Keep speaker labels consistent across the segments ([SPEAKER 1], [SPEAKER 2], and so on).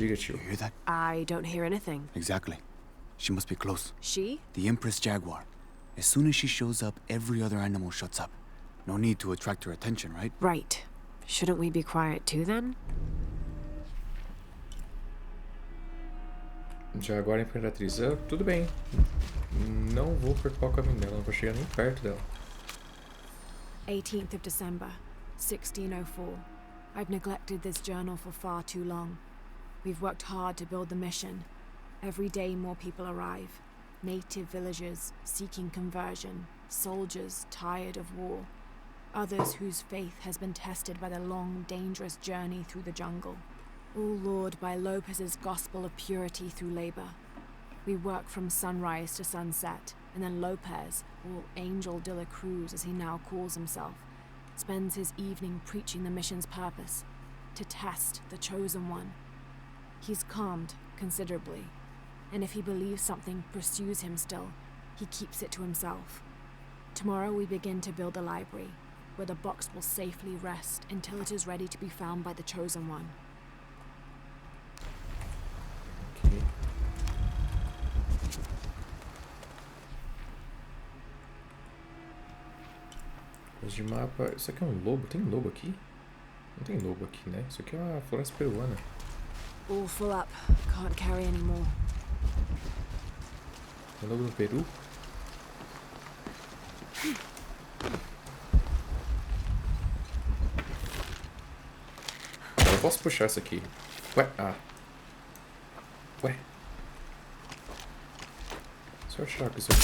[SPEAKER 1] Diga, tio.
[SPEAKER 2] You hear that?
[SPEAKER 3] I don't hear anything.
[SPEAKER 2] Exactly. She must be close.
[SPEAKER 3] She?
[SPEAKER 2] The Empress Jaguar. As soon as she shows up, every other animal shuts up. No need to attract her attention, right?
[SPEAKER 3] Right. Shouldn't we be quiet too, then?
[SPEAKER 1] Jaguar Imperatriz. Tudo bem. Não vou cortar o caminho dela. Não vou chegar nem perto dela.
[SPEAKER 3] 18th of December, 1604. I've neglected this journal for far too long. We've worked hard to build the mission. Every day more people arrive. Native villagers seeking conversion. Soldiers tired of war. Others whose faith has been tested by the long, dangerous journey through the jungle. All lured by Lopez's gospel of purity through labor. We work from sunrise to sunset, and then Lopez, or Angel de la Cruz as he now calls himself, spends his evening preaching the mission's purpose, to test the chosen one. He's calmed considerably, and if he believes something pursues him still, he keeps it to himself. Tomorrow we begin to build a library, where the box will safely rest until it is ready to be found by the chosen one.
[SPEAKER 1] Okay. Coisa de mapa. Isso aqui é um lobo? Tem lobo aqui? Não tem lobo aqui, né? Isso aqui é uma floresta peruana.
[SPEAKER 3] All full up. Can't carry any more.
[SPEAKER 1] Tem lobo no Peru? Eu posso puxar isso aqui. Ué? Ah. Ué? Se eu achar que isso aqui...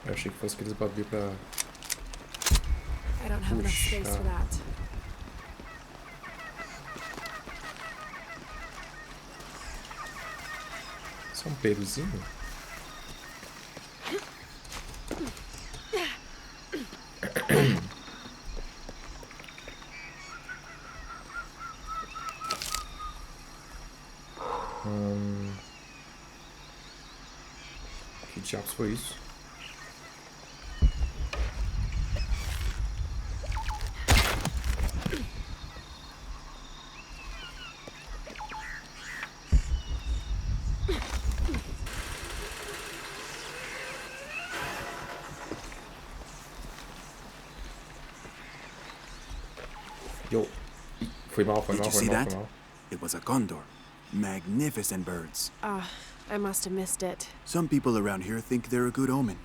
[SPEAKER 1] Eu achei que fosse aqueles bagulho pra...
[SPEAKER 3] I don't have enough space for that.
[SPEAKER 1] Isso é um peruzinho? Que diabos foi isso? Yo. Foi mal, foi
[SPEAKER 2] Did
[SPEAKER 1] mal,
[SPEAKER 2] you
[SPEAKER 1] foi
[SPEAKER 2] see
[SPEAKER 1] mal,
[SPEAKER 2] that?
[SPEAKER 1] foi mal.
[SPEAKER 2] It was a condor. Magnificent birds.
[SPEAKER 3] I must have missed it.
[SPEAKER 2] Some people around here think they're a good omen,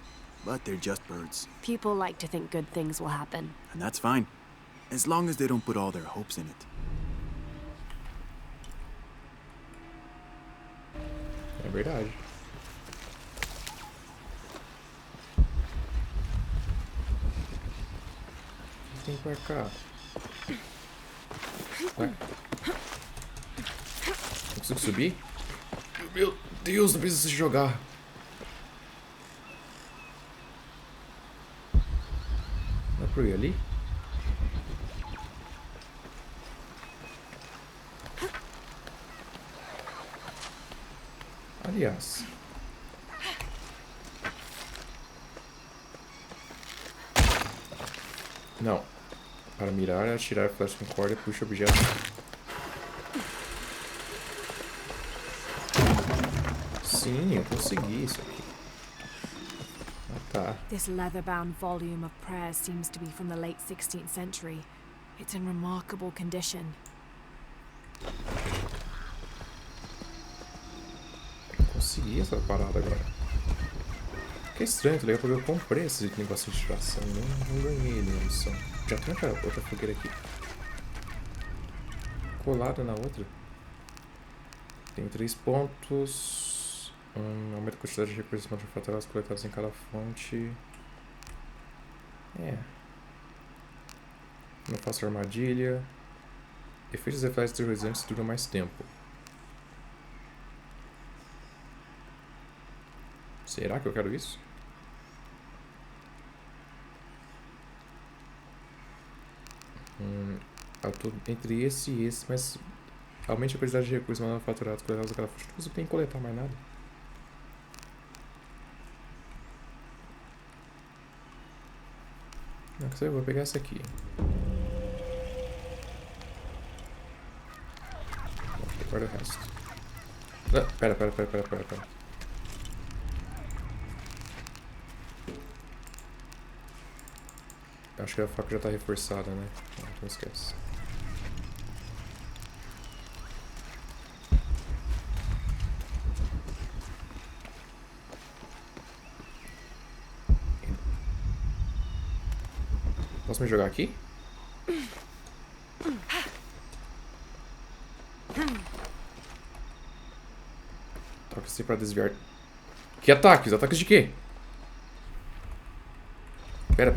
[SPEAKER 2] but they're just birds.
[SPEAKER 3] People like to think good things will happen.
[SPEAKER 2] And that's fine, as long as they don't put all their hopes in it.
[SPEAKER 1] É verdade. O que tem pra cá? Ué? Não consigo subir? Meu Deus, não precisa se jogar. Dá pra eu ir ali? Aliás. Não. Para mirar, atirar flecha com corda e puxa objeto. Sim, eu consegui isso aqui. Ah, tá.
[SPEAKER 3] This leather-bound volume of prayers seems to be from the late 16th century. It's in remarkable condition.
[SPEAKER 1] Consegui essa parada agora. Que estranho, tá ligado? Porque eu comprei esse negócio de distração. Não ganhei ele na missão. Já tem outra fogueira aqui. Colada na outra. Tem 3 pontos. Aumenta a quantidade de recursos manufaturados coletados em cada fonte. É. Não faço armadilha. Efeitos reflexos terrorizantes duram mais tempo. Será que eu quero isso? Eu tô entre esse e esse, mas aumente a quantidade de recursos manufaturados coletados naquela fonte. Não consigo nem coletar mais nada. Eu vou pegar essa aqui. Guarda o resto. Ah, pera. Acho que a faca já tá reforçada, né? Não esquece. Posso me jogar aqui? Toque-se pra desviar. Que ataques? Ataques de quê? Pera.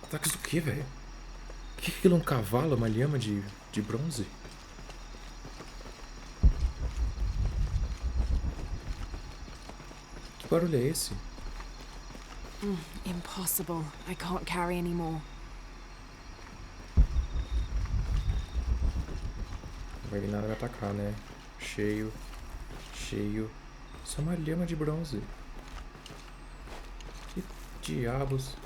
[SPEAKER 1] Ataques do quê, velho? O que é aquilo? Um cavalo? Uma lhama de bronze? Que barulho é esse?
[SPEAKER 3] Impossible. I can't carry anymore.
[SPEAKER 1] Não vai vir nada me atacar, né? Cheio. Só uma lhama de bronze. Que diabos?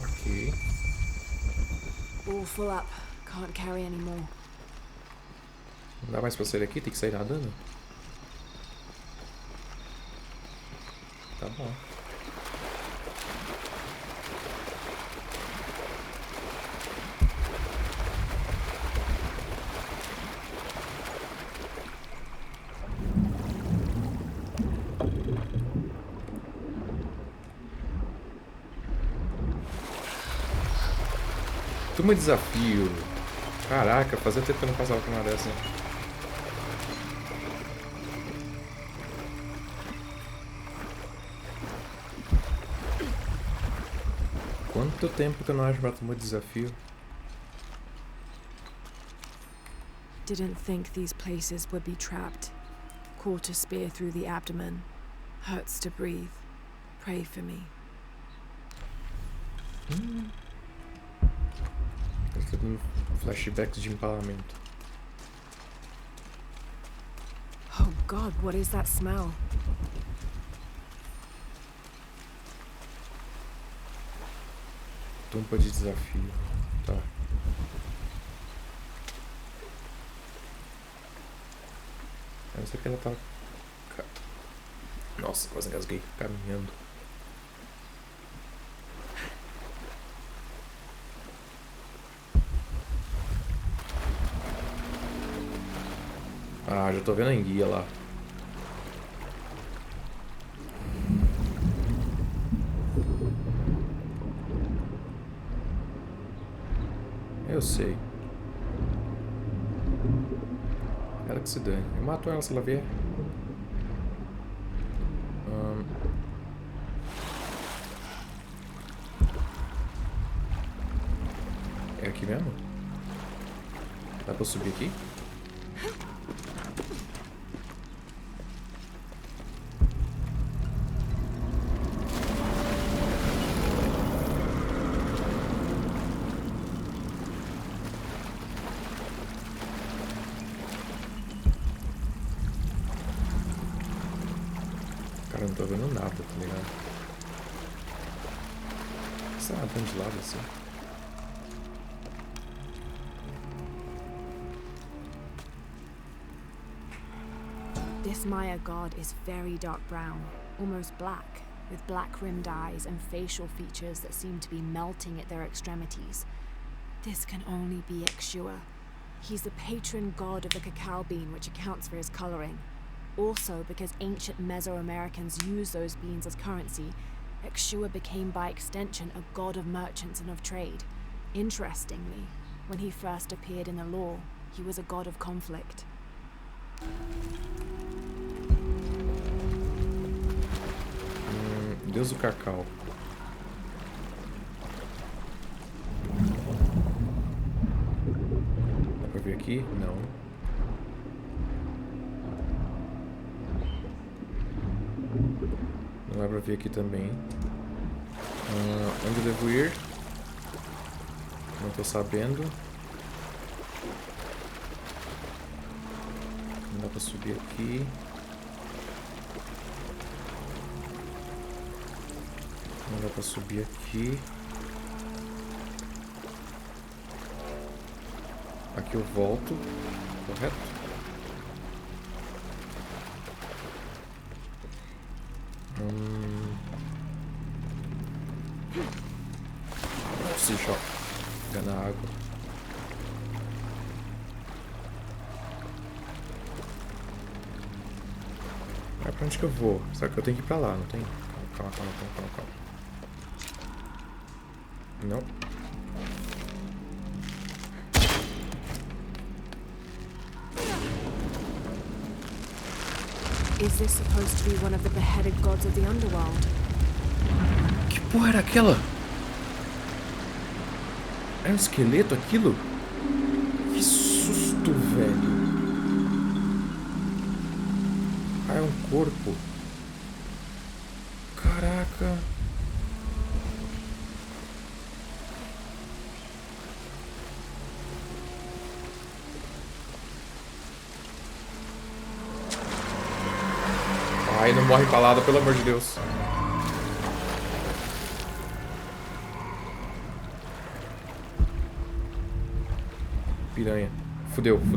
[SPEAKER 1] Ok.
[SPEAKER 3] All full up. Can't carry anymore.
[SPEAKER 1] Não dá mais pra sair daqui? Tem que sair nadando? Tá bom. Turma desafio. Caraca, fazia tempo que eu não passava por uma dessa. Quanto tempo que eu não acho uma turma desafio?
[SPEAKER 3] Didn't think these places would be trapped. Caught a spear through the abdomen. Hurts to breathe. Pray for me.
[SPEAKER 1] Eu tô tendo flashbacks de empalamento.
[SPEAKER 3] Oh God, what is that smell?
[SPEAKER 1] Tumba de desafio. Tá. Eu não sei que ela tá... Nossa, quase engasguei. Caminhando. Ah, já tô vendo a enguia lá. Eu sei. Ela que se dane. Eu mato ela se ela vier. É aqui mesmo? Dá pra subir aqui? Cara, eu não tô vendo nada, tá ligado? Sei lá, tão de lado assim.
[SPEAKER 3] This Maya god is very dark brown, almost black, with black-rimmed eyes and facial features that seem to be melting at their extremities. This can only be Ixua. He's the patron god of the cacao bean, which accounts for his coloring. Also, because ancient Mesoamericans used those beans as currency, Ixua became by extension a god of merchants and of trade. Interestingly, when he first appeared in the lore, he was a god of conflict.
[SPEAKER 1] Deus do cacau. Dá pra vir aqui? Não. Não dá pra vir aqui também. Onde eu devo ir? Não tô sabendo. Não dá pra subir aqui. Não dá pra subir aqui. Aqui eu volto. Correto? Nossa, ó. Fica na água. Mas pra onde que eu vou? Será que eu tenho que ir pra lá, não tem? Calma. Não.
[SPEAKER 3] Is this supposed to be one of the beheaded gods of the underworld?
[SPEAKER 1] Que porra era aquela? Era um esqueleto aquilo? Que susto, velho. Ah, é um corpo. Caraca. Ai, não morre empalada, pelo amor de Deus. Piranha. Fudeu. Como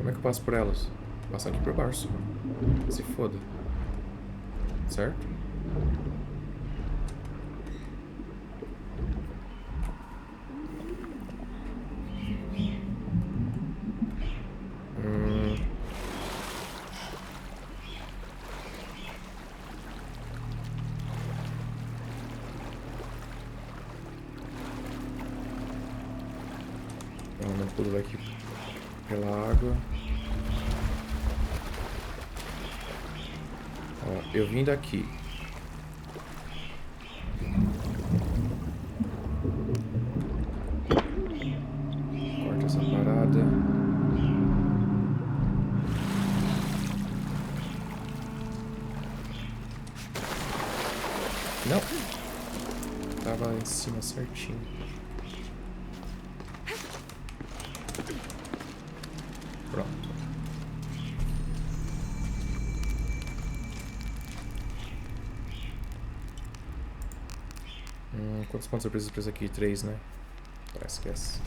[SPEAKER 1] é que eu passo por elas? Vou passar aqui por baixo. Se foda. Certo? Não pulo aqui pela água. Ó, eu vim daqui. Corta essa parada. Não. Tava lá em cima certinho. Pronto. Quantos pontos eu preciso pra isso aqui? 3, né? Parece que é essa.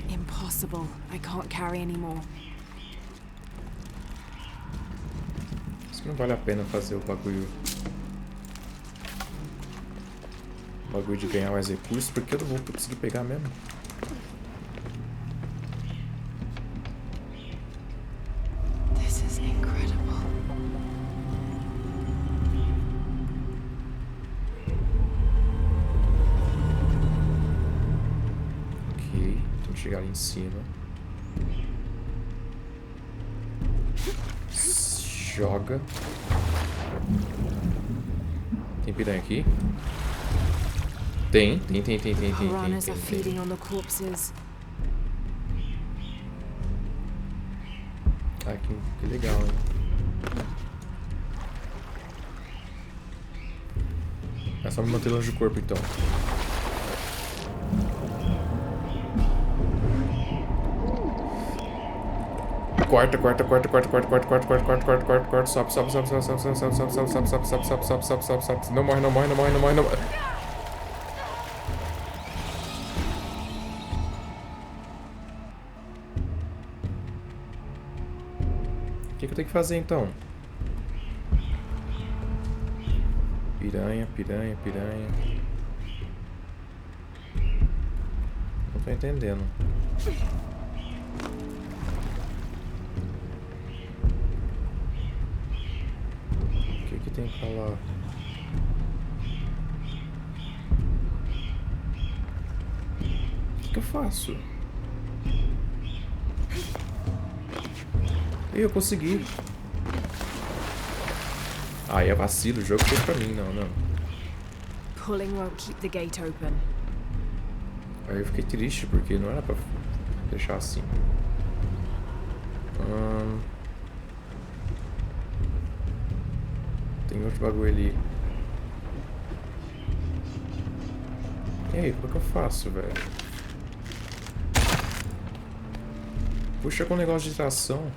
[SPEAKER 3] Impossible. I can't carry anymore.
[SPEAKER 1] Acho que não vale a pena fazer o bagulho. O bagulho de ganhar mais recursos, porque eu não vou conseguir pegar mesmo.
[SPEAKER 3] This is incredible.
[SPEAKER 1] Ok, tem que chegar ali em cima. Joga. Tem piranha aqui? Tem.
[SPEAKER 3] Piranhas are feeding on the corpses.
[SPEAKER 1] Ah, que legal, hein? É só me manter longe do corpo, então. Corta. Sobe. Não morre. O que eu tenho que fazer, então? Piranha. Não tô entendendo. O que tem pra lá? O que eu faço? Eu consegui. Ah, é vacilo. O jogo fez pra mim. Não.
[SPEAKER 3] Pulling won't keep the gate open.
[SPEAKER 1] Aí eu fiquei triste, porque não era pra deixar assim. Tem outro bagulho ali. E aí, como é que eu faço, velho? Puxa com o negócio de tração.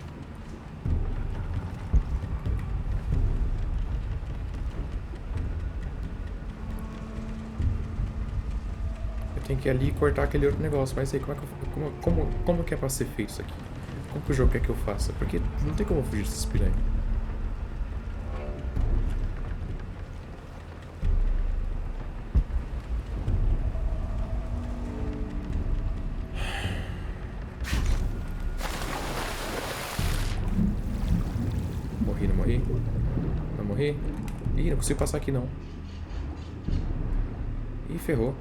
[SPEAKER 1] Eu tenho que ir ali e cortar aquele outro negócio. Mas aí, como é que como que é pra ser feito isso aqui? Como que o jogo quer que eu faça? Porque não tem como eu fugir desses piranha. Morri, não morri? Não morri? Ih, não consigo passar aqui não. Ih, ferrou.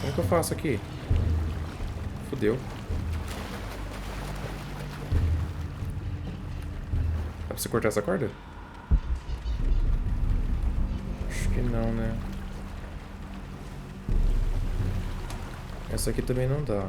[SPEAKER 1] Como que eu faço aqui? Fudeu. Dá pra você cortar essa corda? Acho que não, né? Essa aqui também não dá.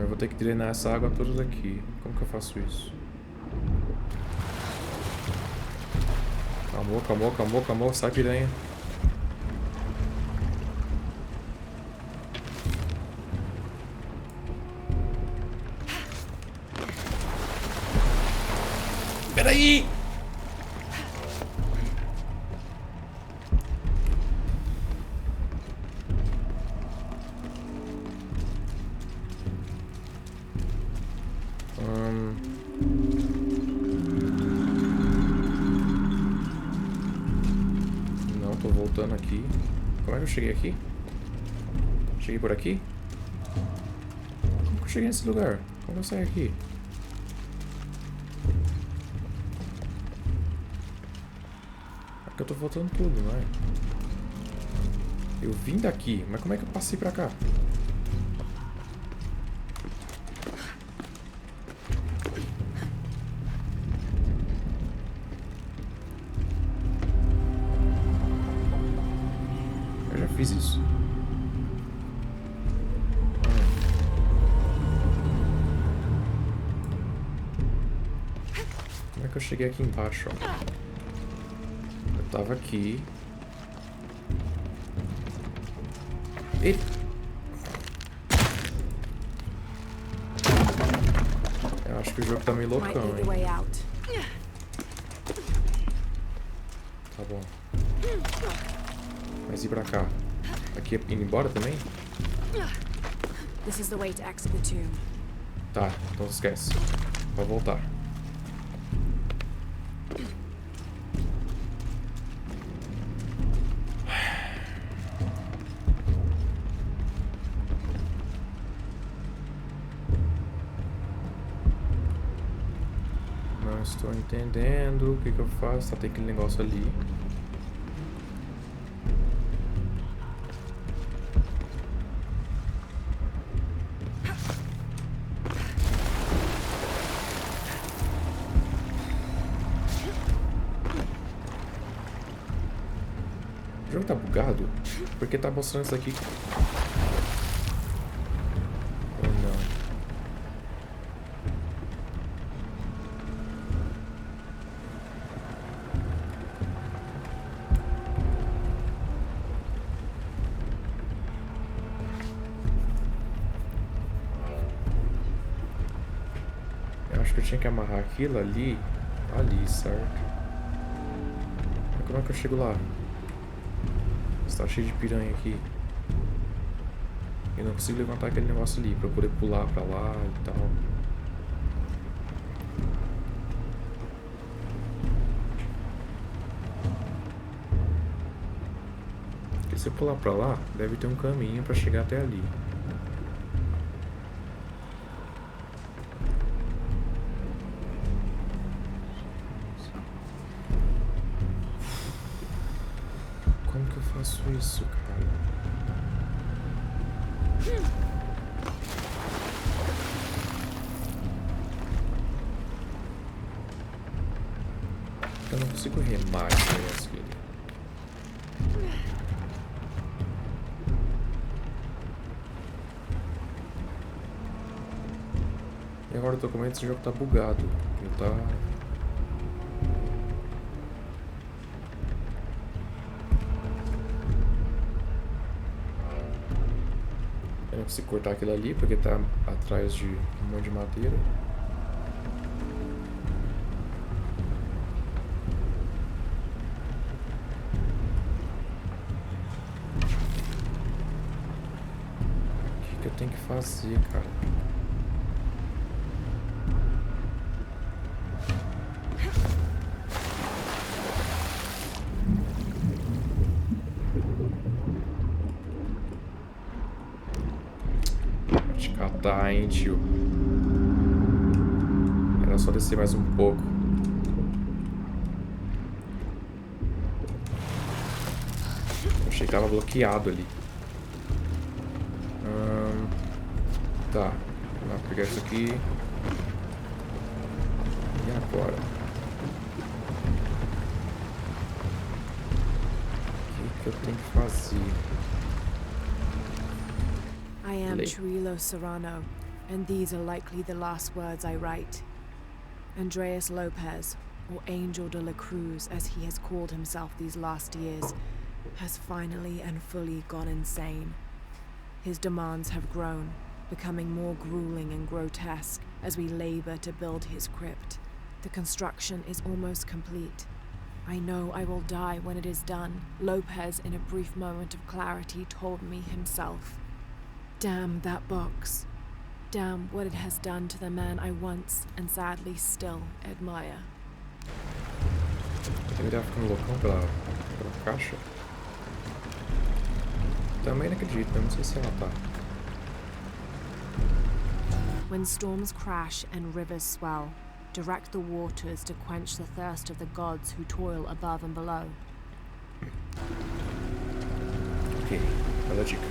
[SPEAKER 1] Eu vou ter que drenar essa água toda daqui. Como que eu faço isso? Calmou, calmou, calmou, calmou. Sai, piranha. Peraí! Não, tô voltando aqui. Como é que eu cheguei aqui? Cheguei por aqui? Como que eu cheguei nesse lugar? Como eu saio aqui? Aqui eu tô voltando tudo, não é? Eu vim daqui, mas como é que eu passei pra cá? Eu já fiz isso. Como é que eu cheguei aqui embaixo, ó? Eu tava aqui. Eita! Eu acho que o jogo tá meio
[SPEAKER 3] Might
[SPEAKER 1] loucão,
[SPEAKER 3] be the
[SPEAKER 1] hein?
[SPEAKER 3] way out.
[SPEAKER 1] Tá bom. Mas e pra cá? Aqui é indo embora também?
[SPEAKER 3] This is the way to exit the tomb.
[SPEAKER 1] Tá, então esquece. Vai voltar. Não estou entendendo o que que eu faço. Tá, tem aquele negócio ali. O jogo tá bugado? Porque tá mostrando isso aqui. Ou não? Eu acho que eu tinha que amarrar aquilo ali. Ali, certo? Mas como é que eu chego lá? Está cheio de piranha aqui. Eu não consigo levantar aquele negócio ali pra eu poder pular pra lá e tal. Porque se eu pular pra lá, deve ter um caminho pra chegar até ali. Como que eu faço isso, cara? Eu não consigo remar esse negócio aqui. memória do documento, esse jogo tá bugado. Ele tá... Eu não consigo cortar aquilo ali porque tá atrás de um monte de madeira. O que eu tenho que fazer, cara? Vou te catar, hein, tio. Era só descer mais um pouco. Achei que tava bloqueado ali. Tá. Vou pegar isso aqui. E agora? O que eu tenho que fazer?
[SPEAKER 3] I am
[SPEAKER 1] Late.
[SPEAKER 3] Chirilo Serrano, and these are likely the last words I write. Andreas Lopez, or Angel de la Cruz as he has called himself these last years, has finally and fully gone insane. His demands have grown, becoming more grueling and grotesque as we labor to build his crypt. The construction is almost complete. I know I will die when it is done, Lopez in a brief moment of clarity told me himself. Damn that box. Damn what it has done to the man I once, and sadly still, admire.
[SPEAKER 1] Ele deve ficar no loucão pela caixa? Também não acredito, eu não sei se ela tá.
[SPEAKER 3] When storms crash and rivers swell, direct the waters to quench the thirst of the gods who toil above and below.
[SPEAKER 1] Ok, bela dica.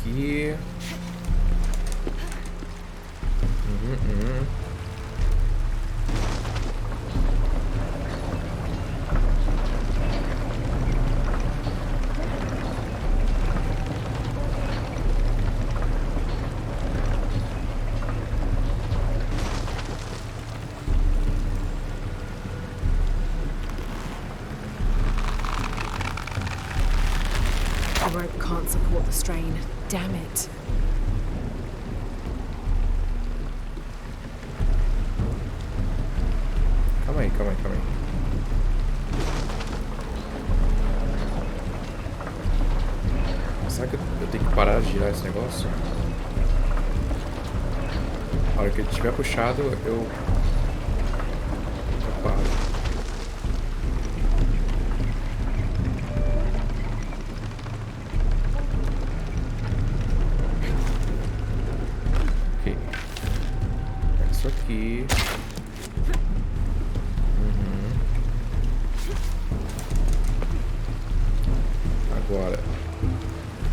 [SPEAKER 1] Aqui.
[SPEAKER 3] The rope can't support the strain. Damn it.
[SPEAKER 1] Calma aí, calma aí, calma aí. Será que eu tenho que parar de girar esse negócio? A hora que ele estiver puxado, eu paro. Ok. É isso aqui. Agora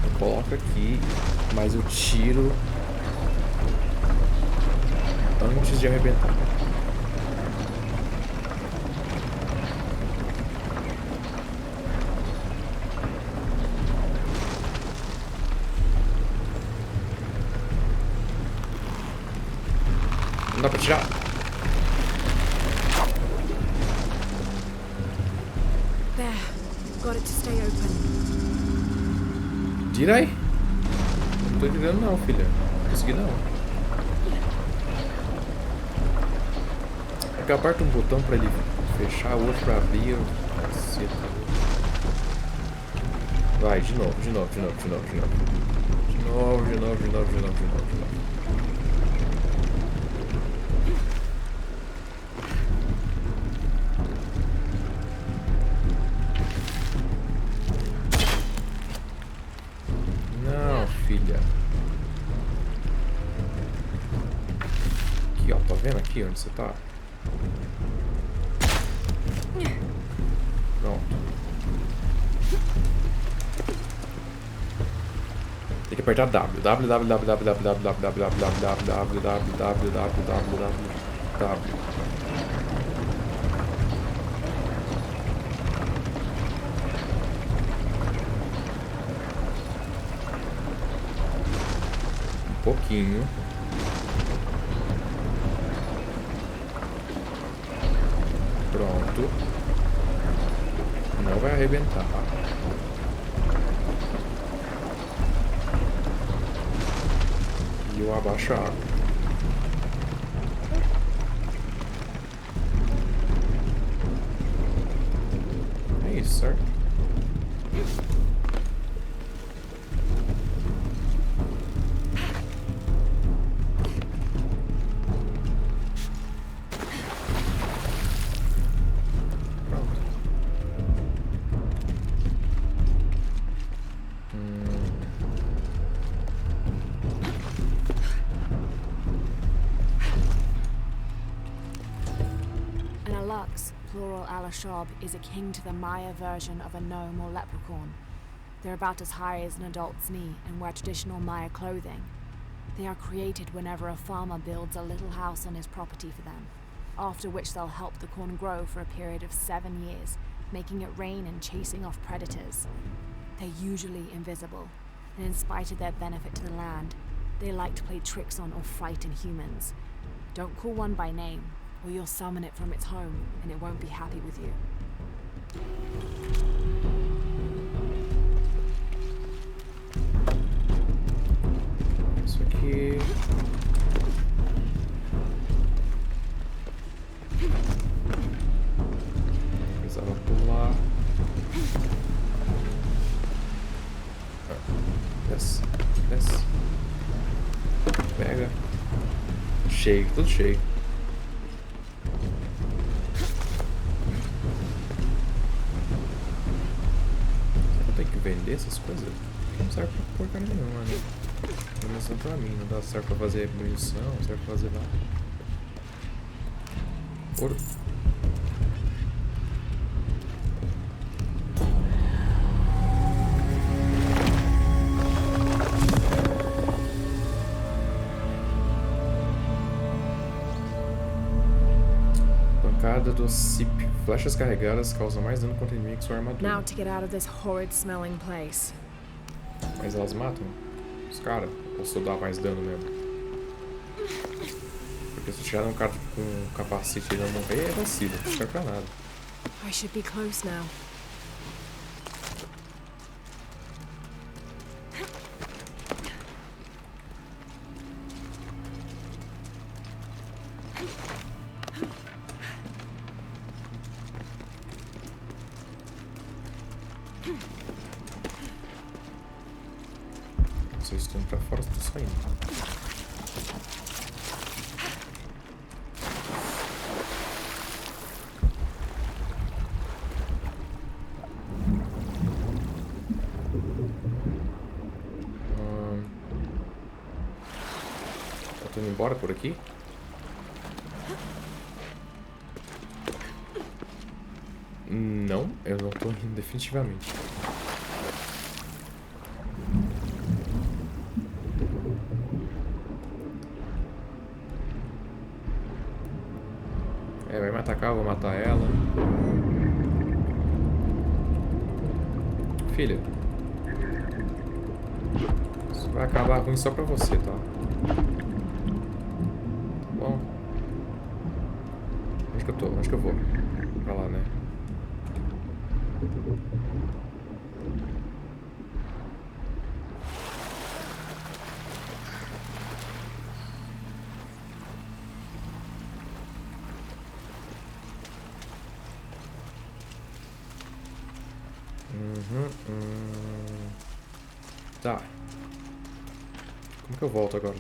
[SPEAKER 1] eu coloco aqui, mas eu tiro antes de arrebentar. Não dá pra tirar.
[SPEAKER 3] There. Got it to stay open.
[SPEAKER 1] Tira aí. Não tô entendendo não, filha. Não consegui não. É que eu aperto um botão pra ele fechar, o outro pra abrir. Caceta. Vai, de novo, de novo, de novo, de novo, de novo. De novo, de novo, de novo, de novo, de novo, de novo. Aqui, ó. Tá vendo aqui onde você tá? Pronto. Tem que apertar W. W. Pouquinho. Pronto. Não vai arrebentar. E eu abaixo a água. É isso, certo?
[SPEAKER 3] Plural Alashab is akin to the Maya version of a gnome or leprechaun. They're about as high as an adult's knee and wear traditional Maya clothing. They are created whenever a farmer builds a little house on his property for them, after which they'll help the corn grow for a period of 7 years, making it rain and chasing off predators. They're usually invisible, and in spite of their benefit to the land, they like to play tricks on or frighten humans. Don't call one by name, or you'll summon it from its home, and it won't be happy with you.
[SPEAKER 1] Isso aqui. Precisava pular. Desce, desce. Pega. Cheio, tudo cheio. Vender essas coisas não serve pra porcaria nenhuma, né? Pelo menos não pra mim, não dá certo pra fazer munição, não serve pra fazer nada. Ouro. Pancada do CIP. Flechas carregadas causam mais dano contra inimigos com armadura.
[SPEAKER 3] Now to get out of this horrid smelling place.
[SPEAKER 1] Mas elas matam os caras? Ou só dá mais dano mesmo? Porque se tirar um cara com um capacete e ele não morrer, é vacilo, não serve pra nada.
[SPEAKER 3] I should be close now.
[SPEAKER 1] Se eu estou indo pra fora, estou saindo. Eu tô indo embora por aqui? Não, eu não tô indo definitivamente. É, vai me atacar, eu vou matar ela. Filha. Isso vai acabar ruim só pra você, tá? Tá bom. Onde que eu tô? Onde que eu vou? Pra lá, né? Tá. Como que eu volto agora?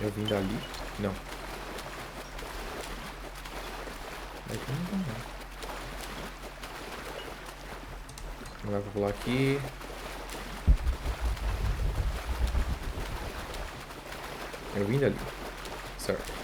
[SPEAKER 1] Eu vim dali? Não. Daqui não dá, não. Não vai pra pular aqui. Eu vim dali. Certo.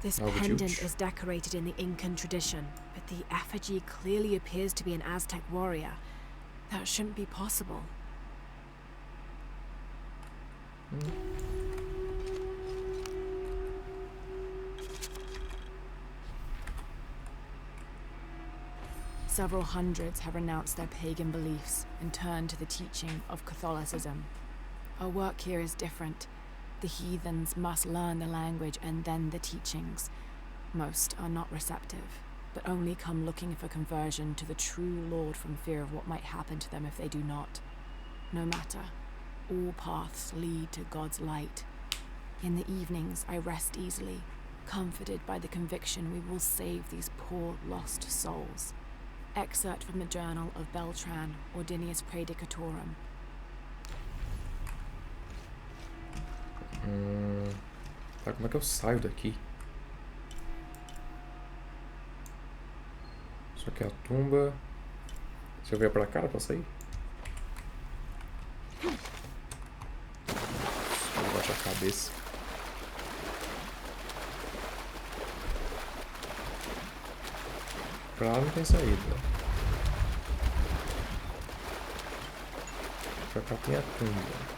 [SPEAKER 3] This
[SPEAKER 1] Oh, would you-
[SPEAKER 3] pendant is decorated in the Incan tradition, but the effigy clearly appears to be an Aztec warrior. That shouldn't be possible. Several hundreds have renounced their pagan beliefs and turned to the teaching of Catholicism. Our work here is different. The heathens must learn the language and then the teachings. Most are not receptive, but only come looking for conversion to the true Lord from fear of what might happen to them if they do not. No matter, all paths lead to God's light. In the evenings, I rest easily, comforted by the conviction we will save these poor lost souls. Excerpt from the journal of Beltran, Ordinius Praedicatorum.
[SPEAKER 1] Tá, como é que eu saio daqui? Isso aqui é a tumba. Se eu vier pra cá, dá pra sair? Vou baixar a cabeça. Pra lá não tem saída. Pra cá tem a tumba.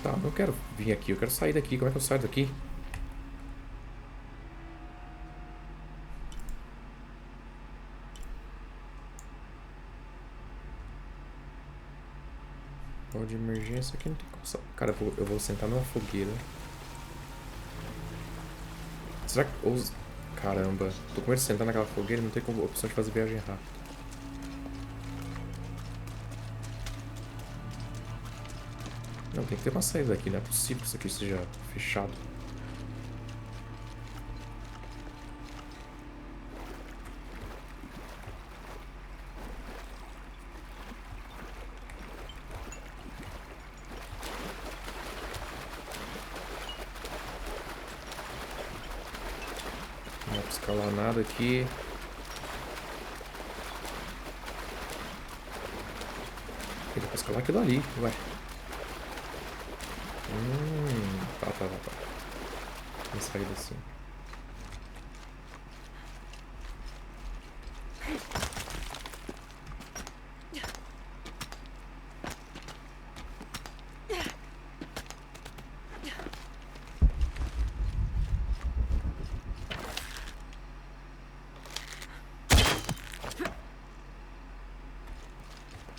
[SPEAKER 1] Tá, não quero vir aqui, eu quero sair daqui. Como é que eu saio daqui? Pau de emergência aqui não tem como sair. Cara, eu vou sentar numa fogueira. Será que... Caramba, tô com medo de sentar naquela fogueira e não tem como opção de fazer viagem rápida. Não, tem que ter uma saída daqui, não é possível que isso aqui esteja fechado. Não dá pra escalar nada aqui. Dá pra escalar aquilo ali, ué. Tá. Tem saída assim.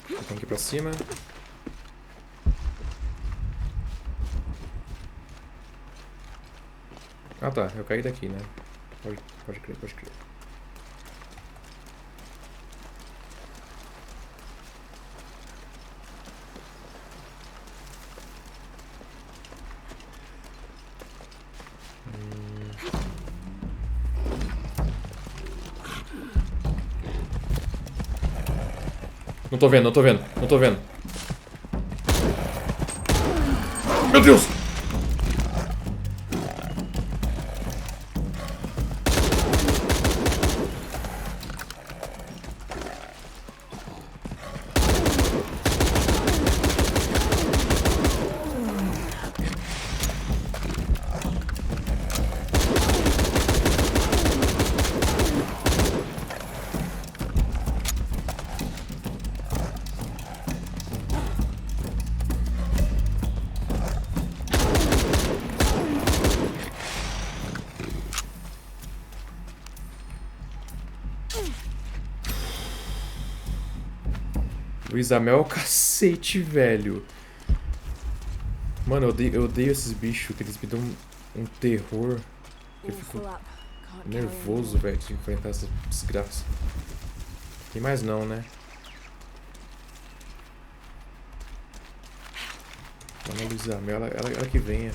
[SPEAKER 1] Eu tenho que ir pra cima. Ah tá, eu caí daqui, né? Pode crer. Não tô vendo. Meu Deus! Luísa Mel é o cacete, velho. Mano, eu odeio esses bichos, que eles me dão um terror. Eu fico nervoso, velho, de enfrentar essa desgraça. Tem mais não, né? Mano, Luísa Mel, ela que venha.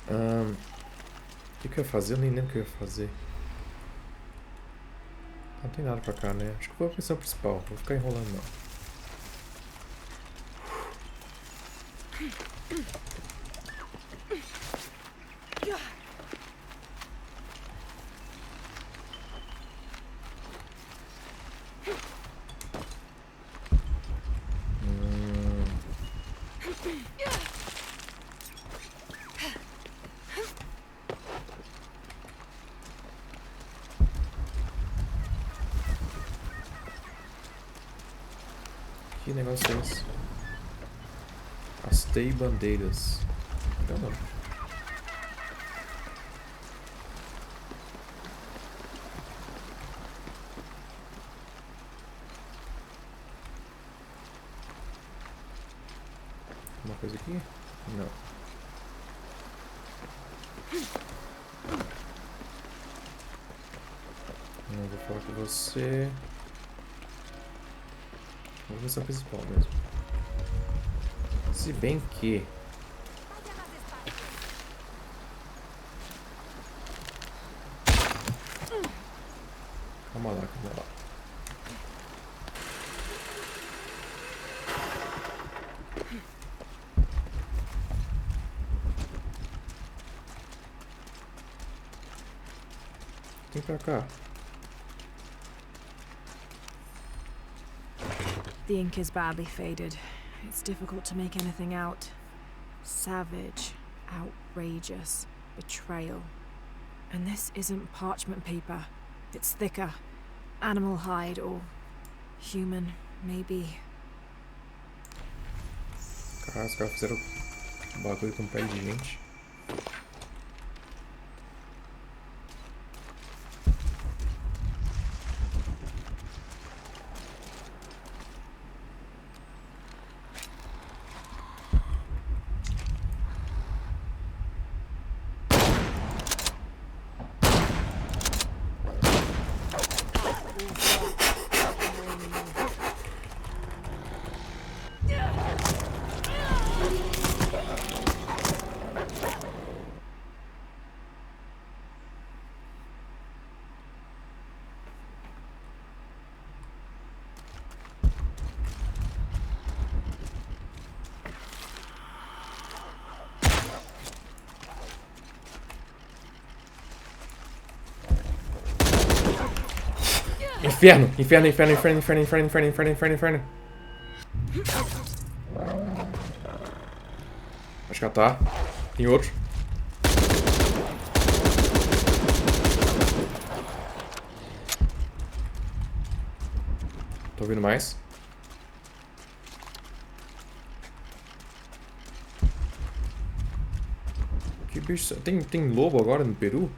[SPEAKER 1] O que eu ia fazer? Eu nem lembro o que eu ia fazer. Não tem nada pra cá, né? Acho que eu vou pra missão principal. Vou ficar enrolando, não. Que negócio é esse? Astei bandeiras. Não, não. Uma coisa aqui? Não. Não vou falar com você. Vou ver se é o principal mesmo. Se bem que... Calma lá, calma lá. Tem pra cá.
[SPEAKER 3] The ink is badly faded. It's difficult to make anything out. Savage, outrageous, betrayal. And this isn't parchment paper. It's thicker. Animal hide or human, maybe.
[SPEAKER 1] Cara, os caras fizeram um bagulho com pele de gente. Inferno! Inferno, inferno, inferno, inferno, inferno, inferno, inferno, inferno, inferno. Acho que ela tá. Tem outro. Tô ouvindo mais. Que bicho... Tem lobo agora no Peru?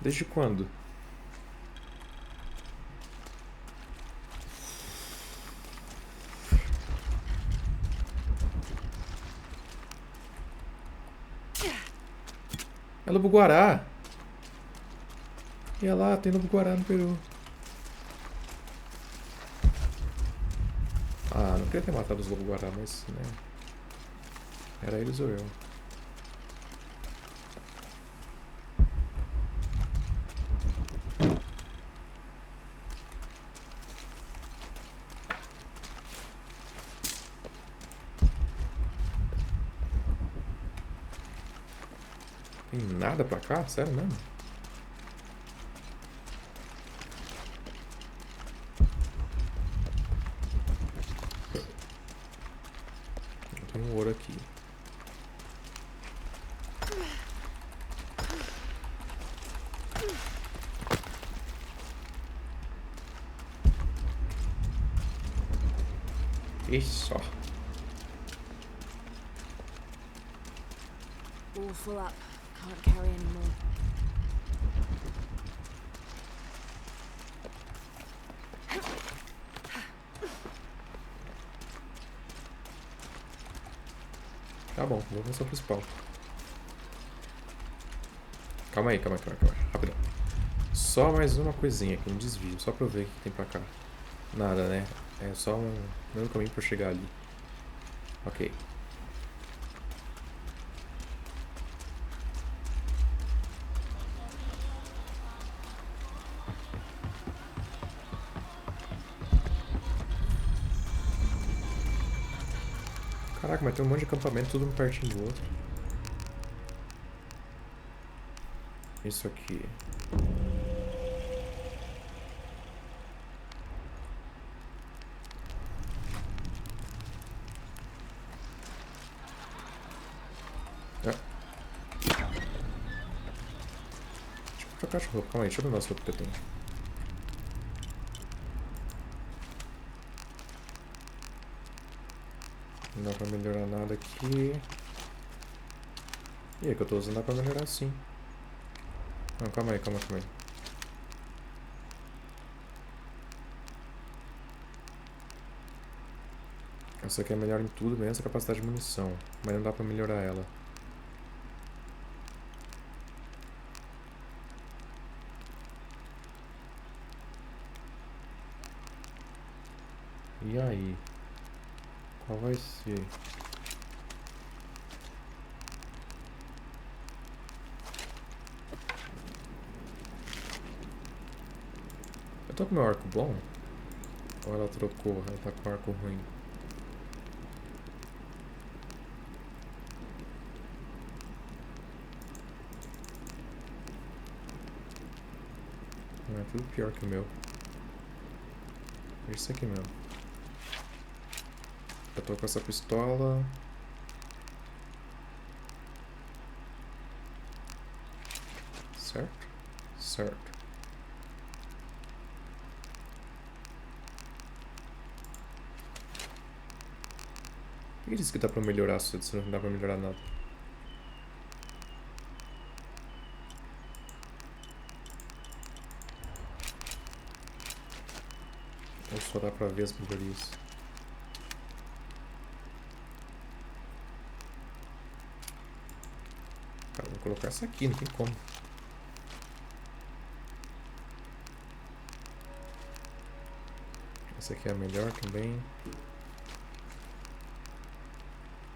[SPEAKER 1] Desde quando? É lobo-guará. E olha lá, tem lobo-guará no Peru. Ah, não queria ter matado os lobo-guará, mas, né? Era eles ou eu? Tem nada pra cá? Sério mesmo? Tem um ouro aqui. Isso.
[SPEAKER 3] All full up. Can't carry anymore.
[SPEAKER 1] Tá bom, vou missão principal. Calma aí. Rapidão. Só mais uma coisinha aqui, um desvio. Só pra eu ver o que tem pra cá. Nada, né? É só um meio caminho pra eu chegar ali. Ok. Caraca, mas tem um monte de acampamento, tudo um pertinho do outro. Isso aqui. Ah. Deixa eu trocar de roupa. Calma aí, deixa eu ver as roupas que eu tenho. Não dá pra melhorar nada aqui. E aí, que eu tô usando dá pra melhorar sim. Não, calma aí. Essa aqui é melhor em tudo, menos a capacidade de munição. Mas não dá pra melhorar ela. E aí? Qual vai ser? Eu tô com meu arco bom? Ou ela trocou? Ela tá com arco ruim? Não, é tudo pior que o meu. Isso aqui mesmo. Eu tô com essa pistola. Certo? Certo. Por que disse que dá pra melhorar se não dá pra melhorar nada? Ou só dá pra ver as melhorias? Cara, vou colocar essa aqui, não tem como. Essa aqui é a melhor também.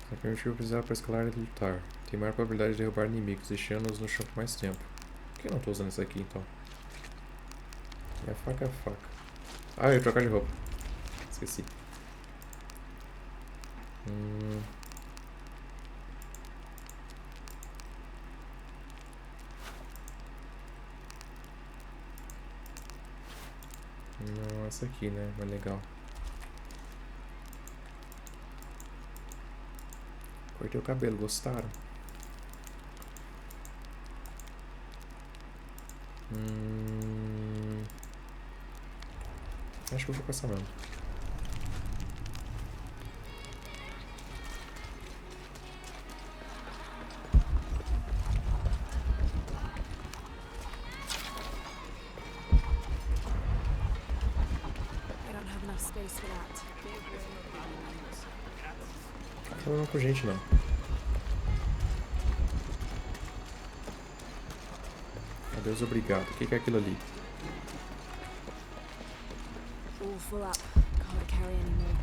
[SPEAKER 1] Essa permite utilizar para escalar e lutar. Tem maior probabilidade de derrubar inimigos, deixando-os no chão por mais tempo. Por que eu não tô usando essa aqui então? É faca, é faca. Ah, eu ia trocar de roupa. Esqueci. Não, essa aqui, né? Mais legal. Cortei o cabelo, gostaram? Acho que eu vou com essa mesmo.
[SPEAKER 3] I don't have enough space for that.
[SPEAKER 1] Não tá falando com gente, não. Adeus, obrigado. O que é aquilo ali?
[SPEAKER 3] All full up. Can't carry anymore.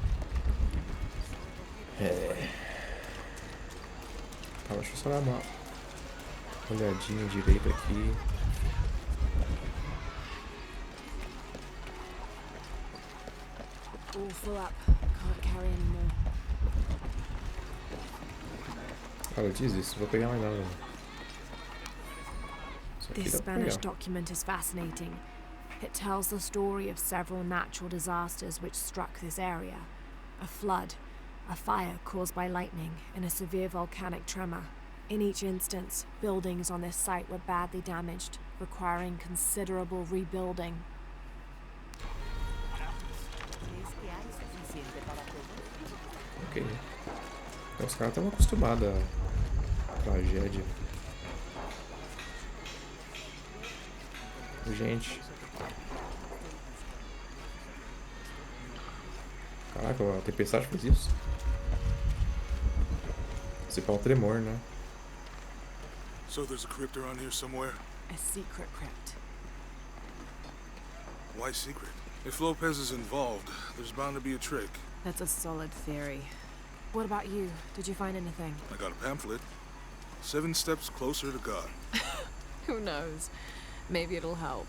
[SPEAKER 1] Tá, deixa eu só dar uma olhadinha direita aqui.
[SPEAKER 3] All full up. Can't carry anymore.
[SPEAKER 1] Cara, eu desisto, vou pegar mais nada. Isso aqui
[SPEAKER 3] This
[SPEAKER 1] dá pra
[SPEAKER 3] Spanish
[SPEAKER 1] pegar.
[SPEAKER 3] document is fascinating. It tells the story of several natural disasters which struck this area. A flood, a fire caused by lightning, and a severe volcanic tremor. In each instance, buildings on this site were badly damaged, requiring considerable rebuilding.
[SPEAKER 1] Ok. Então os caras estão acostumados à tragédia. Gente. Caraca, a tempestade fez isso? Esse pau é um tremor, né?
[SPEAKER 4] So there's a crypt around here somewhere?
[SPEAKER 3] A secret crypt.
[SPEAKER 4] Why secret? If Lopez is involved, there's bound to be a trick.
[SPEAKER 3] That's a solid theory. What about you? Did you find anything?
[SPEAKER 4] I got a pamphlet. 7 steps closer to God.
[SPEAKER 3] Who knows? Maybe it'll help.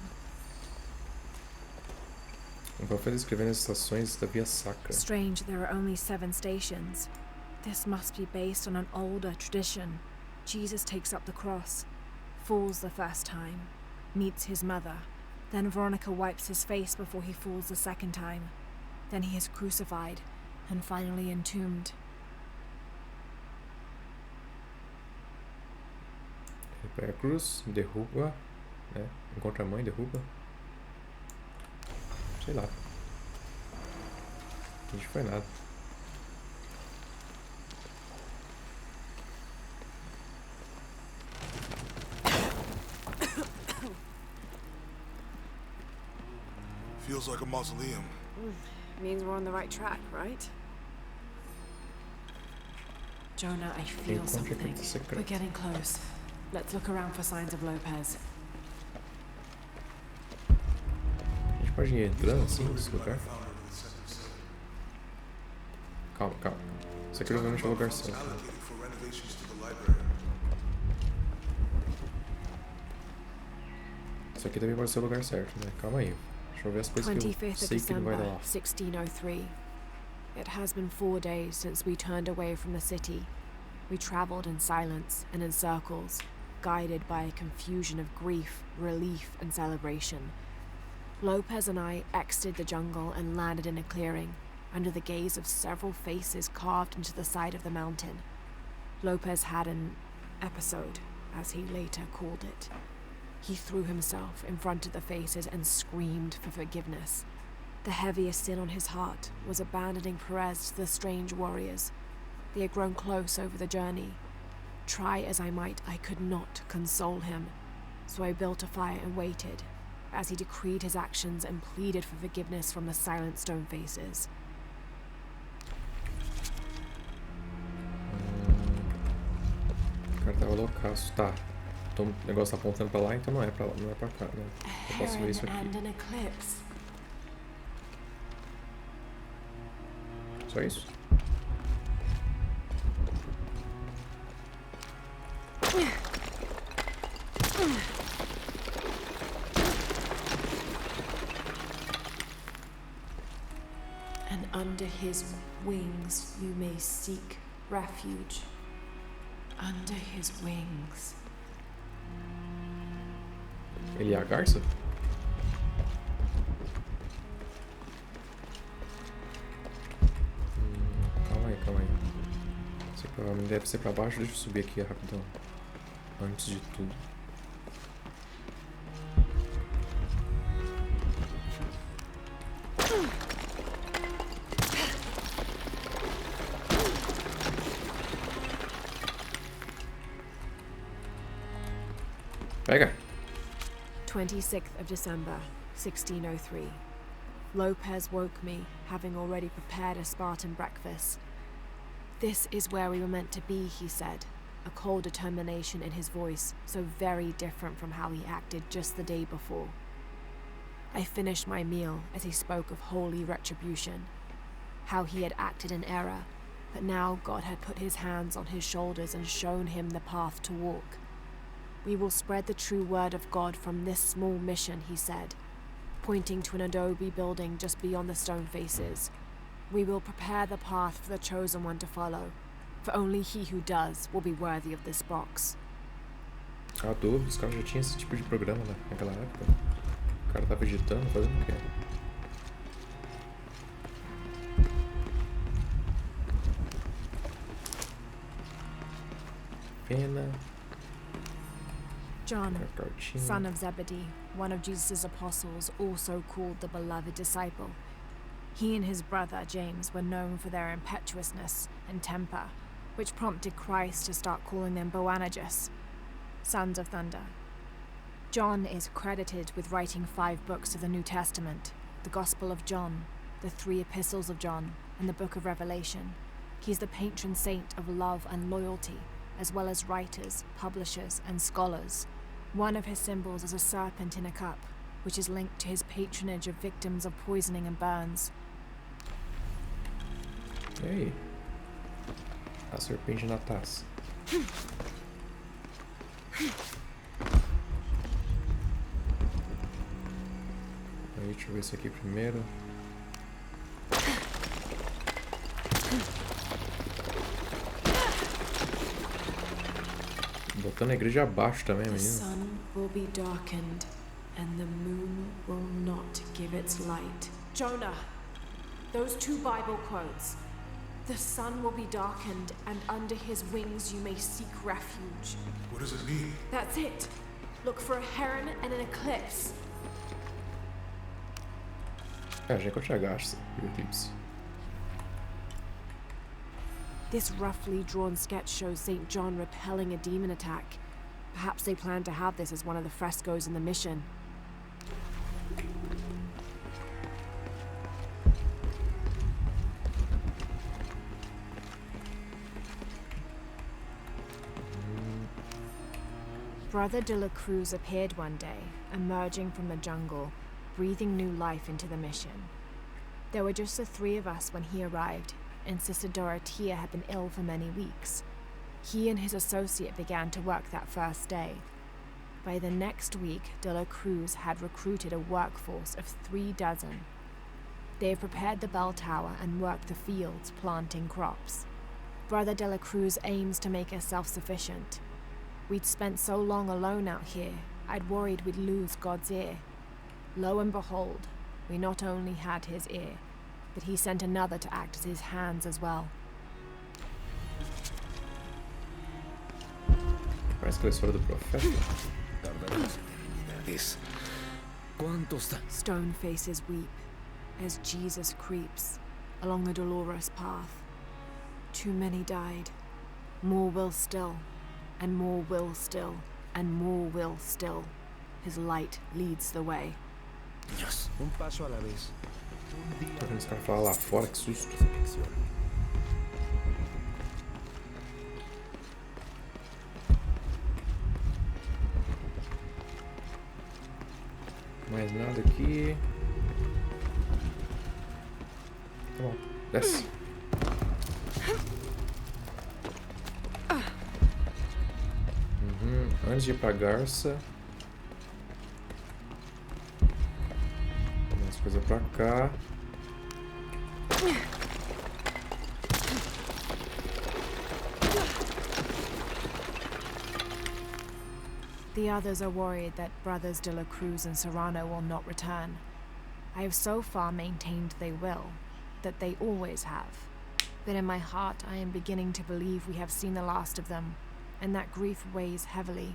[SPEAKER 1] Um panfleto escrevendo as estações da Via Sacra.
[SPEAKER 3] Strange there are only 7 stations. This must be based on an older tradition. Jesus takes up the cross, falls the first time, meets his mother. Then Veronica wipes his face before he falls the second time. Then he is crucified and finally entombed.
[SPEAKER 1] Ele pega a cruz, derruba, né? Encontra a mãe, derruba. Sei lá. A gente foi nada.
[SPEAKER 4] Feels like a mausoleum.
[SPEAKER 3] Means we're on the right track, right? Jonah, I feel something. We're getting close. Let's look around for signs of Lopez.
[SPEAKER 1] A gente pode ir entrando assim nesse lugar? Calma, calma. Isso aqui provavelmente é o lugar certo. Né? Isso aqui também pode ser o lugar certo, né? Calma aí. Deixa eu ver as coisas que eu
[SPEAKER 3] 25th of
[SPEAKER 1] sei que não vai
[SPEAKER 3] December,
[SPEAKER 1] dar lá.
[SPEAKER 3] 1603. It has been 4 days since we turned away from the city. We travelled in silence and in circles, guided by a confusion of grief, relief, and celebration. Lopez and I exited the jungle and landed in a clearing, under the gaze of several faces carved into the side of the mountain. Lopez had an episode, as he later called it. He threw himself in front of the faces and screamed for forgiveness. The heaviest sin on his heart was abandoning Perez to the strange warriors. They had grown close over the journey. Try as I might, I could not console him. So I built a fire and waited, as he decreed his actions and pleaded for forgiveness from the silent stone faces.
[SPEAKER 1] Cartão holocausto, tá. Então o negócio tá apontando pra lá, então não é pra lá, não é pra cá, né? Eu posso ver isso aqui.
[SPEAKER 3] And an eclipse.
[SPEAKER 1] Só isso?
[SPEAKER 3] And under his wings you may seek refuge. Under his wings.
[SPEAKER 1] Ele é a garça? Calma aí, calma aí. Isso aqui provavelmente deve ser pra baixo. Deixa eu subir aqui rapidão. Antes de tudo. Pega!
[SPEAKER 3] 26th of December, 1603. Lopez woke me, having already prepared a Spartan breakfast. This is where we were meant to be, he said, a cold determination in his voice, so very different from how he acted just the day before. I finished my meal as he spoke of holy retribution, how he had acted in error, but now God had put his hands on his shoulders and shown him the path to walk. We will spread the true word of God from this small mission, he said, pointing to an adobe building just beyond the stone faces. We will prepare the path for the chosen one to follow, for only he who does will be worthy of this box.
[SPEAKER 1] Adobe, os caras já tinham esse tipo de programa naquela época. O cara tava editando, fazendo o quê? Pena.
[SPEAKER 3] John, son of Zebedee, one of Jesus' apostles, also called the beloved disciple. He and his brother James were known for their impetuousness and temper, which prompted Christ to start calling them Boanerges, sons of thunder. John is credited with writing 5 books of the New Testament, the Gospel of John, the 3 epistles of John, and the Book of Revelation. He's the patron saint of love and loyalty, as well as writers, publishers, and scholars. One of his symbols is a serpent in a cup, which is linked to his patronage of victims of poisoning and burns.
[SPEAKER 1] E aí? A serpente na taça. Aí, deixa eu ver isso aqui primeiro. Botando a igreja abaixo também,
[SPEAKER 3] The
[SPEAKER 1] menino.
[SPEAKER 3] sun will be darkened, and the moon will not give its light. Jonah, those two Bible quotes. The sun will be darkened, and under his wings you may seek refuge.
[SPEAKER 4] What does it mean?
[SPEAKER 3] That's it. Look for a heron and an eclipse.
[SPEAKER 1] Já que eu te agacho, o eclipse.
[SPEAKER 3] This roughly drawn sketch shows St. John repelling a demon attack. Perhaps they plan to have this as one of the frescoes in the mission. Brother de la Cruz appeared one day, emerging from the jungle, breathing new life into the mission. There were just the three of us when he arrived, and Sister Dorothea had been ill for many weeks. He and his associate began to work that first day. By the next week, de la Cruz had recruited a workforce of 36. They have prepared the bell tower and worked the fields, planting crops. Brother de la Cruz aims to make us self-sufficient. We'd spent so long alone out here, I'd worried we'd lose God's ear. Lo and behold, we not only had his ear, but he sent another to act as his hands as well.
[SPEAKER 1] Parece que é a história do profeta.
[SPEAKER 3] Stone faces weep as Jesus creeps along the dolorous path. Too many died. More will still, and more will still, and more will still. His light leads the way.
[SPEAKER 5] Un paso a la vez.
[SPEAKER 1] Tô vendo os caras falar lá fora, que susto. Mais nada aqui. Tá bom, desce. Antes de ir pra garça. Mais coisa pra cá.
[SPEAKER 3] The others are worried that Brothers de la Cruz and Serrano will not return. I have so far maintained they will, that they always have. But in my heart I am beginning to believe we have seen the last of them, and that grief weighs heavily.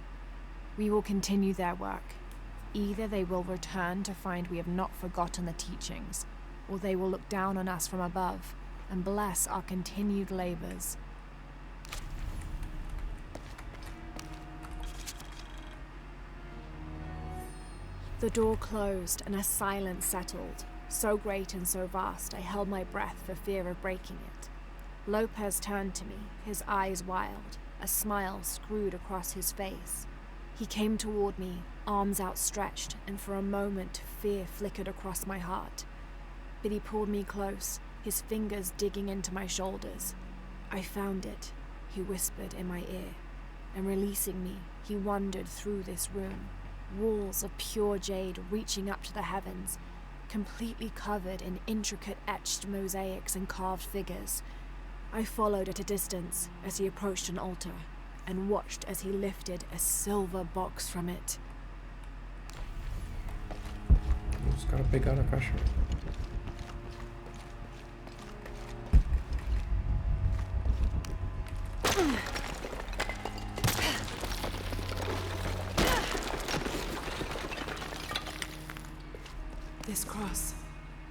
[SPEAKER 3] We will continue their work. Either they will return to find we have not forgotten the teachings, or they will look down on us from above and bless our continued labors. The door closed and a silence settled, so great and so vast I held my breath for fear of breaking it. Lopez turned to me, his eyes wild, a smile screwed across his face. He came toward me, arms outstretched, and for a moment fear flickered across my heart. But he pulled me close, his fingers digging into my shoulders. I found it, he whispered in my ear, and releasing me, he wandered through this room. Walls of pure jade reaching up to the heavens, completely covered in intricate etched mosaics and carved figures. I followed at a distance as he approached an altar, and watched as he lifted a silver box from it.
[SPEAKER 1] Os caras pegaram a caixa.
[SPEAKER 3] This cross,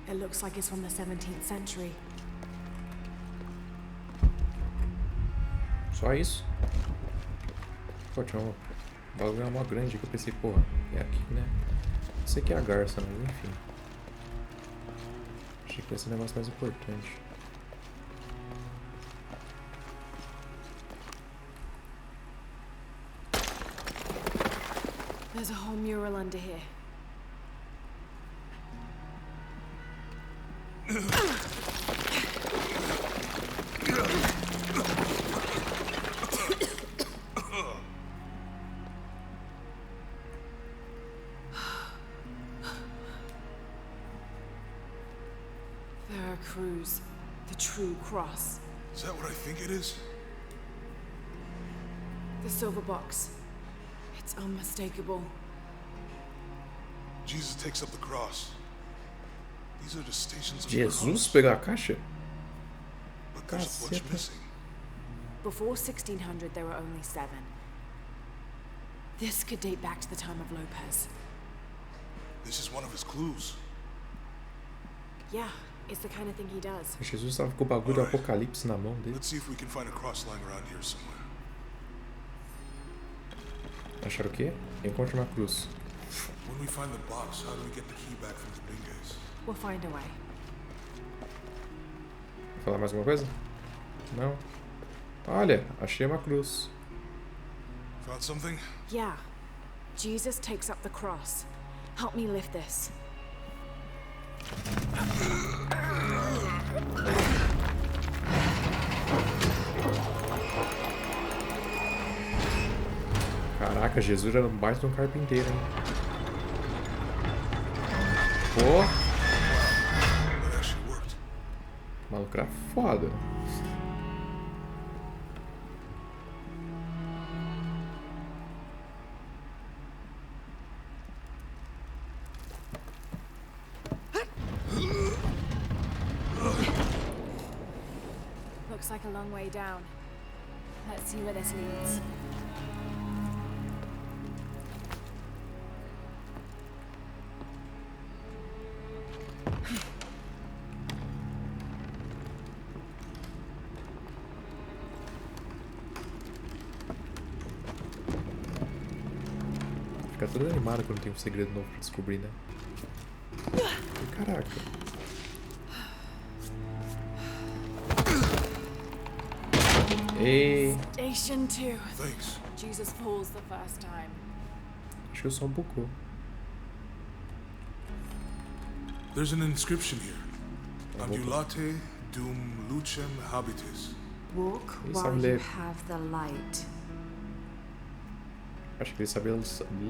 [SPEAKER 3] it looks like it's from the 17th century.
[SPEAKER 1] Só isso? Pô, tinha um bagulho mó grande que eu pensei, porra, é aqui, né? Isso aqui é a garça, mas enfim. Achei que ia ser um negócio mais importante.
[SPEAKER 3] There's a whole mural under here. Cruz, the true cross.
[SPEAKER 4] Is that what I think it is?
[SPEAKER 3] The silver box. It's unmistakable.
[SPEAKER 4] Jesus takes up the cross. These are the stations of the
[SPEAKER 1] Jesus
[SPEAKER 4] cross.
[SPEAKER 1] pegou a caixa?
[SPEAKER 4] But there's a bunch
[SPEAKER 1] Caceta.
[SPEAKER 4] missing.
[SPEAKER 3] Before 1600, there were only 7. This could date back to the time of Lopez.
[SPEAKER 4] This is one of his clues.
[SPEAKER 3] Yeah, it's the kind of thing he does.
[SPEAKER 1] Jesus tava com o bagulho do
[SPEAKER 4] Alright.
[SPEAKER 1] apocalipse na mão dele.
[SPEAKER 4] Let's see if we can find a cross lying around here somewhere.
[SPEAKER 1] Acharam o quê? Encontre uma cruz.
[SPEAKER 4] When we find the box, how do we get the key back from Dominguez?
[SPEAKER 3] We'll find a way.
[SPEAKER 1] Vai falar mais alguma coisa? Não? Olha, achei uma cruz.
[SPEAKER 4] Found something?
[SPEAKER 3] Yeah. Jesus takes up the cross. Help me lift this.
[SPEAKER 1] Caraca, Jesus era um baita de um carpinteiro, hein? Pô,
[SPEAKER 4] That actually worked.
[SPEAKER 1] o maluco era foda.
[SPEAKER 3] Looks like a long way down. Let's see where this leads.
[SPEAKER 1] Fica todo animado quando tem um segredo novo pra descobrir, né? E caraca. Ei,
[SPEAKER 3] Station 2.
[SPEAKER 4] Thanks.
[SPEAKER 3] Jesus falls the first time.
[SPEAKER 1] acho que o som bugou.
[SPEAKER 4] There's an inscription here. Ambulate dum lucem habitis.
[SPEAKER 3] Walk
[SPEAKER 1] Ele
[SPEAKER 3] while
[SPEAKER 1] sabe
[SPEAKER 3] you
[SPEAKER 1] ler.
[SPEAKER 3] have the light.
[SPEAKER 1] Acho que ele sabia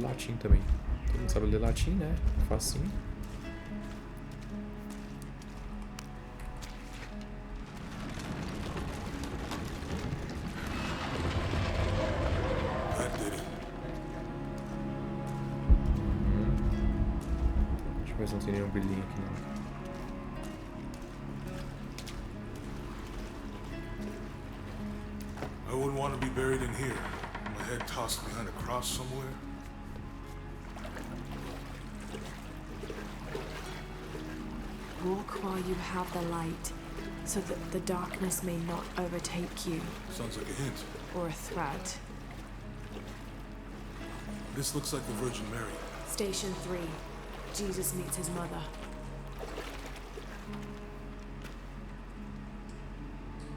[SPEAKER 1] latim também. Todo mundo sabe ler latim, né? Facinho.
[SPEAKER 4] That did it.
[SPEAKER 1] Deixa eu ver se não tem nenhum brilhinho aqui, não.
[SPEAKER 4] I wouldn't want to be buried in here. My head tossed behind a cross somewhere.
[SPEAKER 3] Walk while you have the light, so that the darkness may not overtake you,
[SPEAKER 4] Sounds like a hint.
[SPEAKER 3] or a threat.
[SPEAKER 4] This looks like the Virgin Mary.
[SPEAKER 3] Station 3. Jesus meets his mother.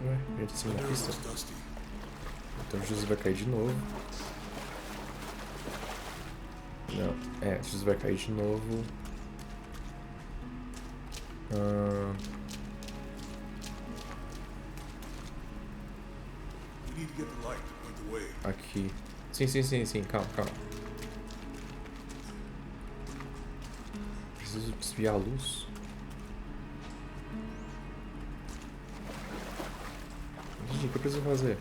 [SPEAKER 1] Ué, ele de cima
[SPEAKER 4] The
[SPEAKER 1] da
[SPEAKER 4] mirror
[SPEAKER 1] pista.
[SPEAKER 4] looks dusty.
[SPEAKER 1] Então Jesus vai cair de novo. Não, Jesus vai cair de novo.
[SPEAKER 4] We need to get the light to point the way.
[SPEAKER 1] Aqui. Sim, calma. Preciso desviar a luz. Gente, o que eu preciso fazer?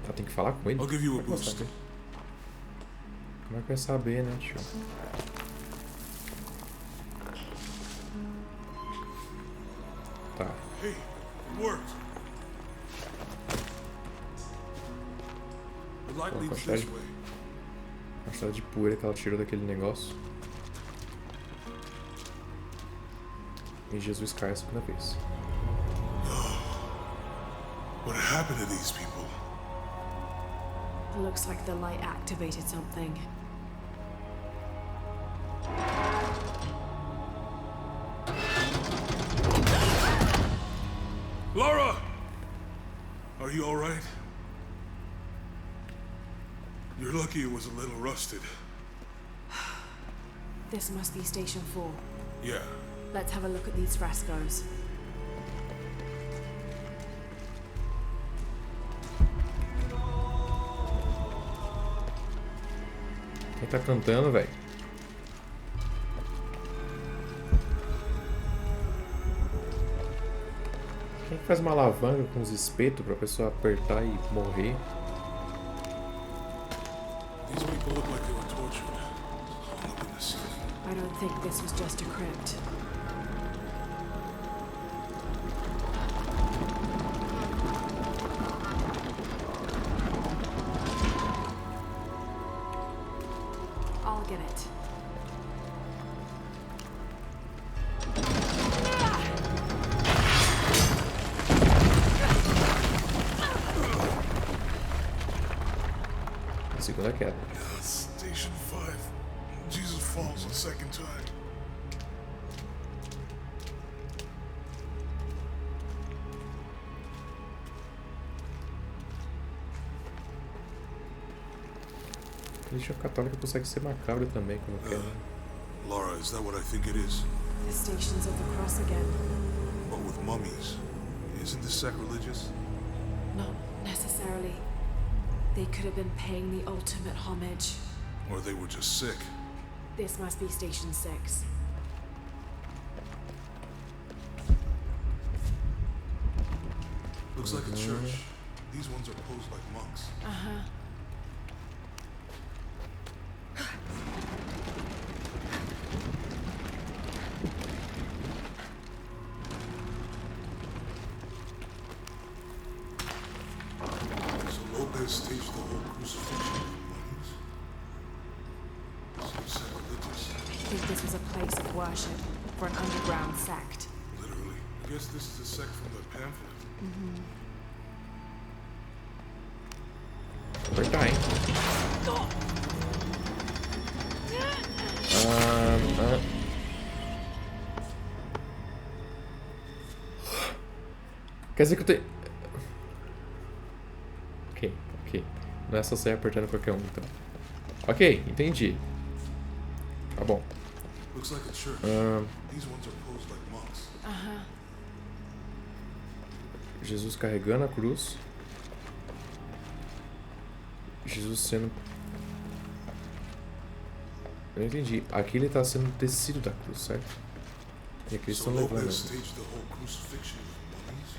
[SPEAKER 1] Tá, tem que falar com ele?
[SPEAKER 4] I'll give you a
[SPEAKER 1] Como é que eu vou
[SPEAKER 4] boost.
[SPEAKER 1] saber? Como é que eu ia saber, né, tio? Tá.
[SPEAKER 4] Hey, it worked. The light
[SPEAKER 1] Pô,
[SPEAKER 4] leads
[SPEAKER 1] quantidade-
[SPEAKER 4] this way.
[SPEAKER 1] A quantidade de poeira que ela tirou daquele negócio. E Jesus cai a segunda vez.
[SPEAKER 4] What happened to these people?
[SPEAKER 3] Looks like the light activated something.
[SPEAKER 4] Laura! Are you alright? You're lucky it was a little rusted.
[SPEAKER 3] This must be Station 4.
[SPEAKER 4] Yeah.
[SPEAKER 3] Let's have a look at these frescoes.
[SPEAKER 1] Quem tá cantando, velho? Quem que faz uma alavanca com os espetos pra pessoa apertar e morrer?
[SPEAKER 4] These people look like they were tortured. Oh, look at the ceiling.
[SPEAKER 3] I don't think this was just a crypt. I'll get it.
[SPEAKER 1] Segunda queda.
[SPEAKER 4] Station 5. Jesus falls a second time.
[SPEAKER 1] Religião católica consegue ser macabra também, como quer. Né?
[SPEAKER 4] Laura, is that what I think it is?
[SPEAKER 3] The Stations of the Cross again.
[SPEAKER 4] But with mummies. Isn't this sacrilegious?
[SPEAKER 3] Not necessarily. They could have been paying the ultimate homage.
[SPEAKER 4] Or they were just sick?
[SPEAKER 3] This must be Station 6.
[SPEAKER 4] Looks like a church. These ones are posed like monks.
[SPEAKER 3] Uh-huh.
[SPEAKER 4] So Lopez staged the whole crucifixion of mummies? Seems sacrilegious.
[SPEAKER 3] I think this was a place of worship for an underground sect.
[SPEAKER 4] Literally. I guess this is a sect from the pamphlet.
[SPEAKER 1] Apertar, hein? Quer dizer que eu tenho... Ok. Não é só sair apertando qualquer um, então. Ok, entendi. Tá bom.
[SPEAKER 4] Looks like a church. These ones are posed like monks.
[SPEAKER 3] Uh-huh.
[SPEAKER 1] Jesus carregando a cruz. Jesus sendo... Eu não entendi. Aqui ele tá sendo descido da cruz, certo? E aqui eles
[SPEAKER 4] So
[SPEAKER 1] estão levando.
[SPEAKER 4] Lopez staged the whole crucifixion of mummies?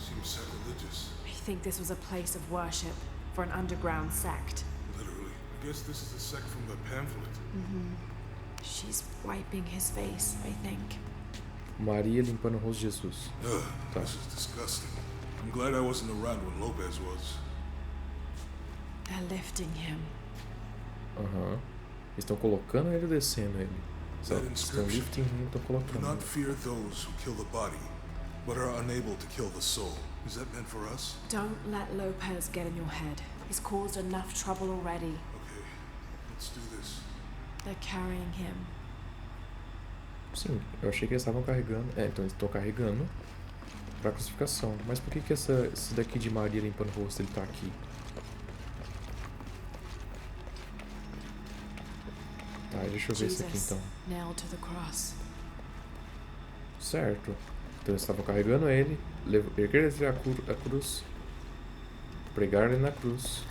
[SPEAKER 4] Seems sacrilegious.
[SPEAKER 3] I think this was a place of worship for an underground sect.
[SPEAKER 4] Literally. I guess this is a sect from the pamphlet.
[SPEAKER 3] She's wiping his face, I think.
[SPEAKER 1] Maria limpando o rosto de Jesus.
[SPEAKER 4] Ugh,
[SPEAKER 1] Tá.
[SPEAKER 4] this is disgusting. I'm glad I wasn't around when Lopez was.
[SPEAKER 3] They're lifting him.
[SPEAKER 1] Aham. Eles estão colocando ele ou descendo ele?
[SPEAKER 4] That
[SPEAKER 1] Estão
[SPEAKER 4] inscription.
[SPEAKER 1] lifting ele e estão
[SPEAKER 4] Do
[SPEAKER 1] colocando
[SPEAKER 4] not
[SPEAKER 1] ele.
[SPEAKER 4] fear those who kill the body, but are unable to kill the soul. Is that meant for us?
[SPEAKER 3] Don't let Lopez get in your head. He's caused enough trouble already.
[SPEAKER 4] Okay, let's do this.
[SPEAKER 3] They're carrying him.
[SPEAKER 1] Sim, eu achei que eles estavam carregando. É, então eles estão carregando pra crucificação. Mas por que que esse daqui de Maria limpando o rosto ele tá aqui? Tá, deixa eu ver esse aqui
[SPEAKER 3] Jesus,
[SPEAKER 1] então.
[SPEAKER 3] nailed to the cross.
[SPEAKER 1] Certo. Então eles estavam carregando ele, erguer ele a cruz, pregar ele na cruz.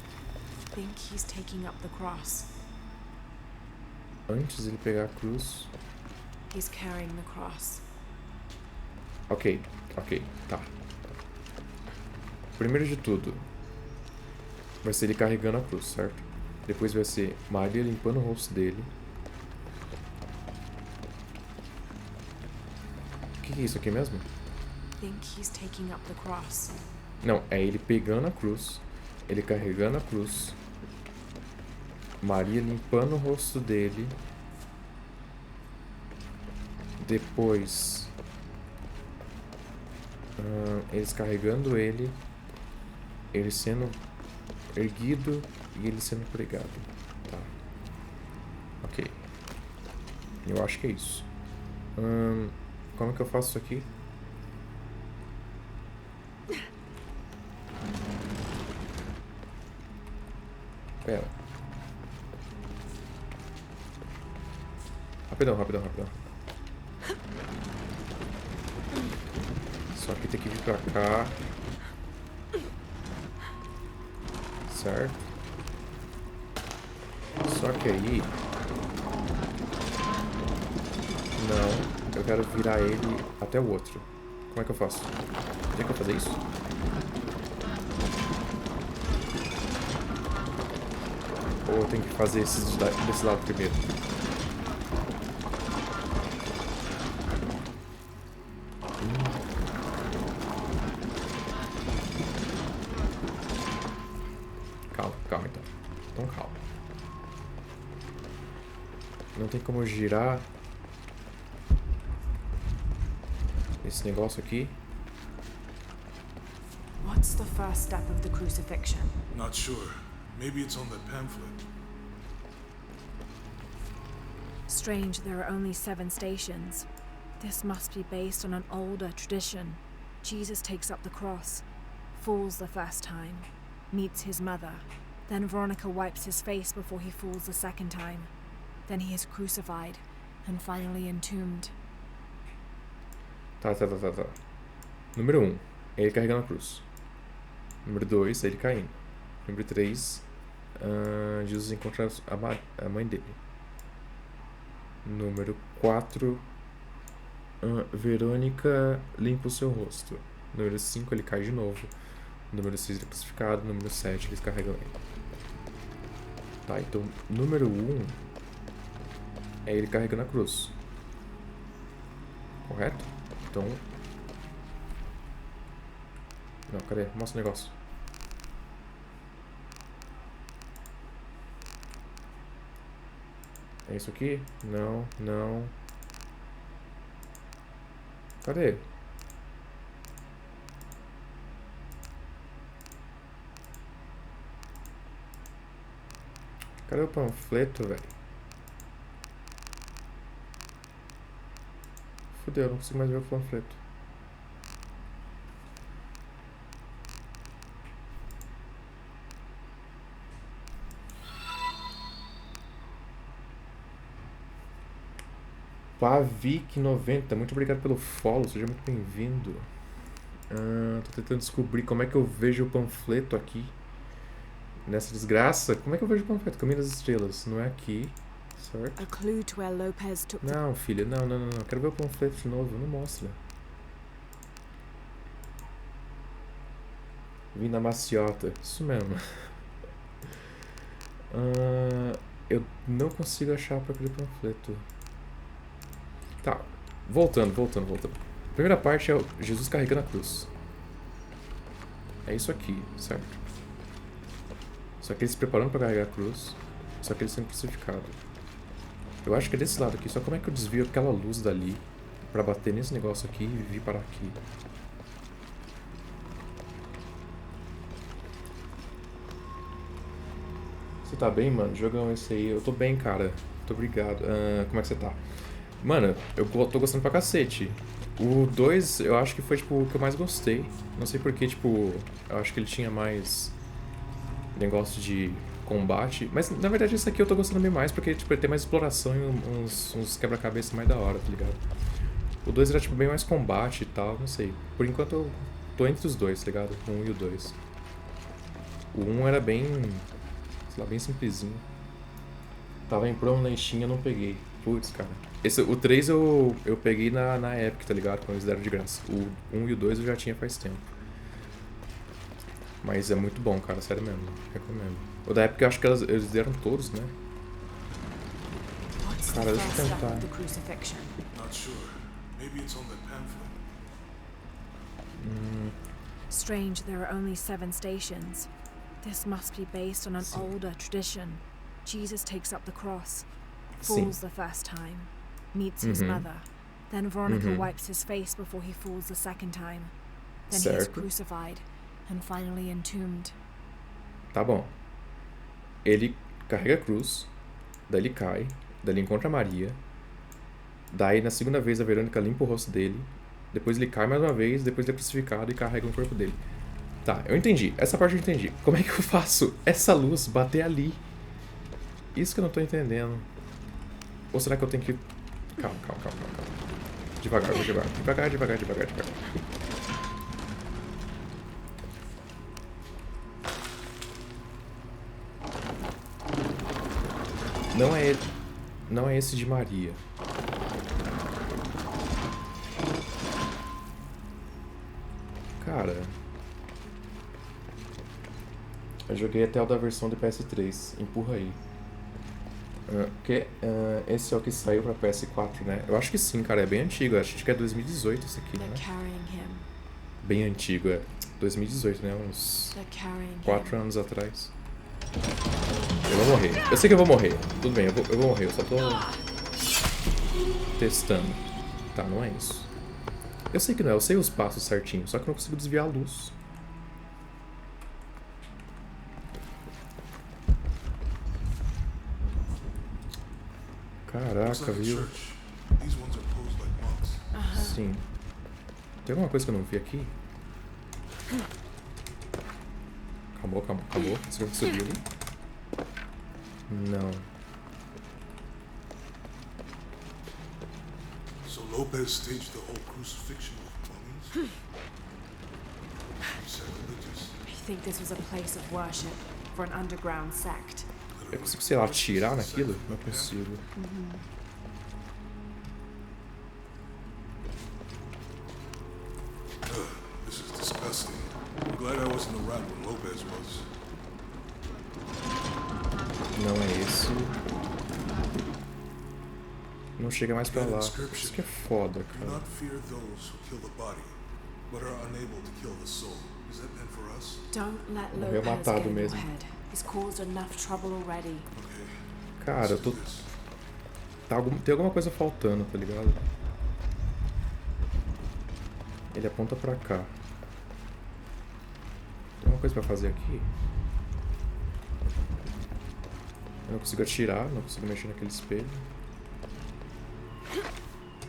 [SPEAKER 3] Think he's taking up the cross.
[SPEAKER 1] Antes de ele pegar a cruz.
[SPEAKER 3] He's carrying the cross.
[SPEAKER 1] Ok, tá. Primeiro de tudo, vai ser ele carregando a cruz, certo? Depois vai ser Maria limpando o rosto dele. O que é isso aqui mesmo?
[SPEAKER 3] Think he's taking up the cross.
[SPEAKER 1] Não, é ele pegando a cruz, ele carregando a cruz, Maria limpando o rosto dele, depois eles carregando ele, ele sendo erguido e ele sendo pregado. Tá. Ok. Eu acho que é isso. Como é que eu faço isso aqui? Pera. Rapidão. Só que tem que vir pra cá. Certo? Só que aí... Não. Eu quero virar ele até o outro. Como é que eu faço? Tem que eu fazer isso? Ou eu tenho que fazer esses desse lado primeiro? Calma então. Então calma. Não tem como girar esse negócio aqui.
[SPEAKER 3] What's the first step of the crucifixion?
[SPEAKER 4] Not sure. Maybe it's on that pamphlet.
[SPEAKER 3] Strange, there are only 7 stations. This must be based on an older tradition. Jesus takes up the cross, falls the first time, meets his mother. Then Veronica wipes his face before he falls the second time. Then he is crucified and finally entombed.
[SPEAKER 1] Tá. Número 1, é ele carregando a cruz. Número 2, é ele caindo. Número 3, Jesus encontra a mãe dele. Número 4, Verônica limpa o seu rosto. Número 5, ele cai de novo. Número 6, ele é crucificado. Número 7, eles carregam ele. Tá, então número 1 é ele carregando a cruz. Correto? Então... Não, cadê? Mostra o negócio. É isso aqui? Não. Cadê? Cadê o panfleto, velho? Fudeu, não consigo mais ver o panfleto. Pavic 90, muito obrigado pelo follow, seja muito bem-vindo. Tô tentando descobrir como é que eu vejo o panfleto aqui. Nessa desgraça, como é que eu vejo o panfleto? Caminho das Estrelas, não é aqui, certo?
[SPEAKER 3] A clue to where Lopez took the...
[SPEAKER 1] Não, filha, não. Quero ver o panfleto de novo, não mostra. Vim da maciota, isso mesmo. Eu não consigo achar para aquele panfleto. Tá, voltando. A primeira parte é Jesus carregando a cruz. É isso aqui, certo? Só que ele se preparando para carregar a cruz. Só que ele sendo crucificado. Eu acho que é desse lado aqui. Só como é que eu desvio aquela luz dali pra bater nesse negócio aqui e vir parar aqui? Você tá bem, mano? Jogão esse aí. Eu tô bem, cara. Muito obrigado. Como é que você tá? Mano, eu tô gostando pra cacete. O 2, eu acho que foi, tipo, o que eu mais gostei. Não sei porque, tipo, eu acho que ele tinha mais negócio de combate. Mas, na verdade, esse aqui eu tô gostando bem mais, porque, tipo, ele tem mais exploração e uns quebra-cabeça mais da hora, tá ligado? O 2 era, tipo, bem mais combate e tal, não sei. Por enquanto, eu tô entre os dois, tá ligado? O 1 e o 2. O 1 era bem, sei lá, bem simplesinho. Tava em promo na Steam, eu não peguei. Putz, cara. O 3 eu peguei na Epic, tá ligado? Quando eles deram de graça. O 1 e o 2 eu já tinha faz tempo. Mas é muito bom, cara. Sério mesmo. Recomendo. O da Epic eu acho que eles deram todos, né? Cara, deixa eu tentar.
[SPEAKER 4] Not sure. Maybe it's on that pamphlet.
[SPEAKER 3] Strange, there are only 7 stations. This must be based on an older tradition. Jesus takes up the cross, falls the first time, meets his mother. Then Veronica wipes his face before he falls the second time. Then he is crucified and finally entombed.
[SPEAKER 1] Tá bom. Ele carrega a cruz, daí ele cai, daí ele encontra a Maria, daí na segunda vez a Verônica limpa o rosto dele, depois ele cai mais uma vez, depois ele é crucificado e carrega o corpo dele. Tá, eu entendi. Essa parte eu entendi. Como é que eu faço essa luz bater ali? Isso que eu não tô entendendo. Ou será que eu tenho que... Calma. Devagar, vou devagar. Devagar. Não é ele. Não é esse de Maria. Cara... Eu joguei até o da versão de PS3. Empurra aí. Esse é o que saiu pra PS4, né? Eu acho que sim, cara. É bem antigo. Acho que é 2018 esse aqui, né? Bem antigo, é. 2018, né? Uns 4 anos atrás. Eu vou morrer. Eu sei que eu vou morrer. Tudo bem, eu vou morrer. Eu só tô... testando. Tá, não é isso. Eu sei que não é. Eu sei os passos certinho. Só que eu não consigo desviar a luz. Caraca, viu? Sim. Tem alguma coisa que eu não vi aqui? Acabou. Você vai subir ali? Não.
[SPEAKER 4] So Lopez staged the whole crucifixion of mummies?
[SPEAKER 3] I think this was a place of worship for an underground sect.
[SPEAKER 1] Eu consigo, sei lá, atirar naquilo? Não consigo.
[SPEAKER 4] This is disgusting. I'm glad I wasn't around when Lopez was.
[SPEAKER 1] Não é esse. Não chega mais pra lá. Isso que é foda,
[SPEAKER 4] Do
[SPEAKER 1] cara.
[SPEAKER 4] not fear those who kill the body, but are unable to kill the soul. Is that meant for us?
[SPEAKER 3] Don't let
[SPEAKER 1] Morreu
[SPEAKER 3] Lopez
[SPEAKER 1] matado
[SPEAKER 3] get in your
[SPEAKER 1] mesmo.
[SPEAKER 3] head. He's caused enough trouble already.
[SPEAKER 4] Okay.
[SPEAKER 1] Cara, eu tô... Tem alguma coisa faltando, tá ligado? Ele aponta pra cá. Tem alguma coisa pra fazer aqui? Eu não consigo atirar, não consigo mexer naquele espelho.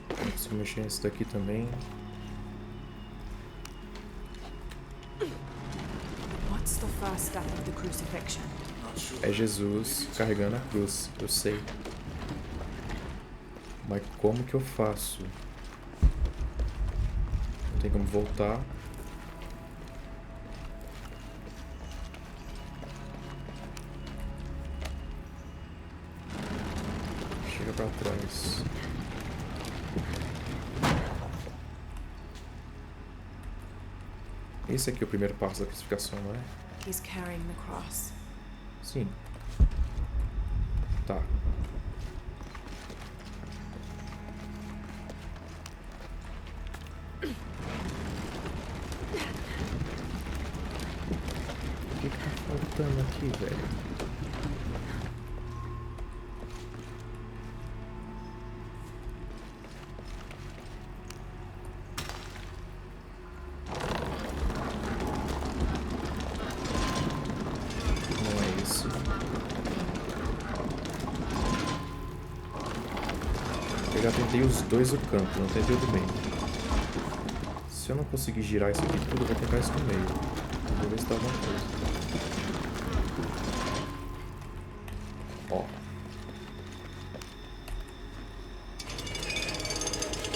[SPEAKER 1] Não consigo mexer nesse daqui também.
[SPEAKER 3] What's the first step of the crucifixion?
[SPEAKER 1] É Jesus carregando a cruz, eu sei. Mas como que eu faço? Não tem como voltar. Chega pra trás. Esse aqui é o primeiro passo da crucificação, não é?
[SPEAKER 3] He's carrying the cross.
[SPEAKER 1] Sim. Tá. O que tá faltando aqui, velho? Não é isso. Eu já tentei os dois do canto, não tentei o do meio. Se eu não conseguir girar isso aqui tudo, eu vou tentar isso no meio. Vou ver se dá alguma coisa. Ó.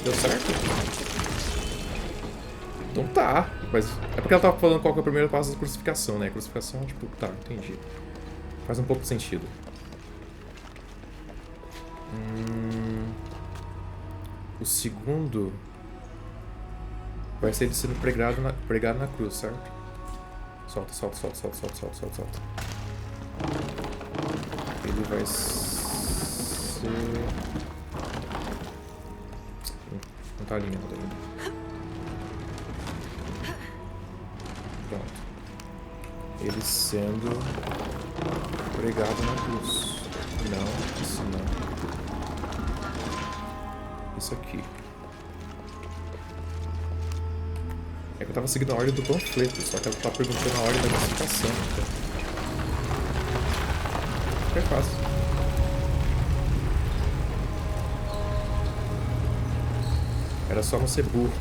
[SPEAKER 1] Deu certo? Então tá. Mas é porque ela tava falando qual que é o primeiro passo da crucificação, né? A crucificação, tipo, tá, entendi. Faz um pouco de sentido. O segundo vai ser ele sendo pregado na cruz, certo? Solta. Ele vai ser... Não tá alinhado ainda. Pronto. Ele sendo pregado na cruz. Não, isso não. Isso aqui. É que eu tava seguindo a ordem do panfleto, só que ela tá perguntando a ordem da crucificação. Então. Super fácil. Era só não ser burro.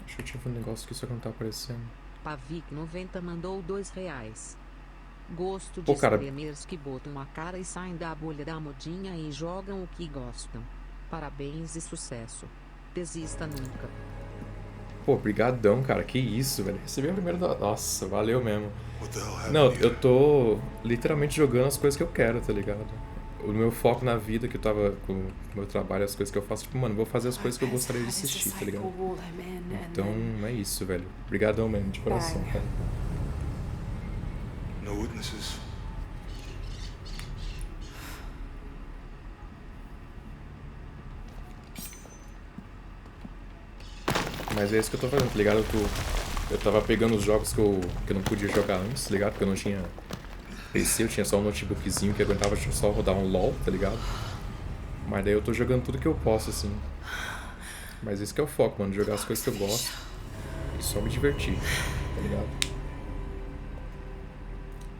[SPEAKER 1] Deixa eu te ver um negócio que isso aqui não tá aparecendo.
[SPEAKER 6] Pavic 90 mandou R$2. Gosto de
[SPEAKER 1] Pô, cara.
[SPEAKER 6] streamers que botam a cara e saem da bolha da modinha e jogam o que gostam. Parabéns e sucesso. Desista nunca.
[SPEAKER 1] Pô, brigadão, cara. Que isso, velho. Recebi a primeira... Nossa, valeu mesmo.
[SPEAKER 4] What the hell happened
[SPEAKER 1] Não,
[SPEAKER 4] here?
[SPEAKER 1] eu tô literalmente jogando as coisas que eu quero, tá ligado? O meu foco na vida, que eu tava com o meu trabalho, as coisas que eu faço, tipo, mano, vou fazer as coisas que eu gostaria de assistir, tá ligado? Então, é isso, velho. Brigadão mesmo, de coração, cara.
[SPEAKER 4] No witnesses.
[SPEAKER 1] Mas é isso que eu tô fazendo, tá ligado? Eu tava pegando os jogos que eu não podia jogar antes, tá ligado? Porque eu não tinha PC, eu tinha só um notebookzinho que aguentava só rodar um LoL, tá ligado? Mas daí eu tô jogando tudo que eu posso, assim. Mas esse que é o foco, mano, jogar as coisas que eu gosto e só me divertir, tá ligado?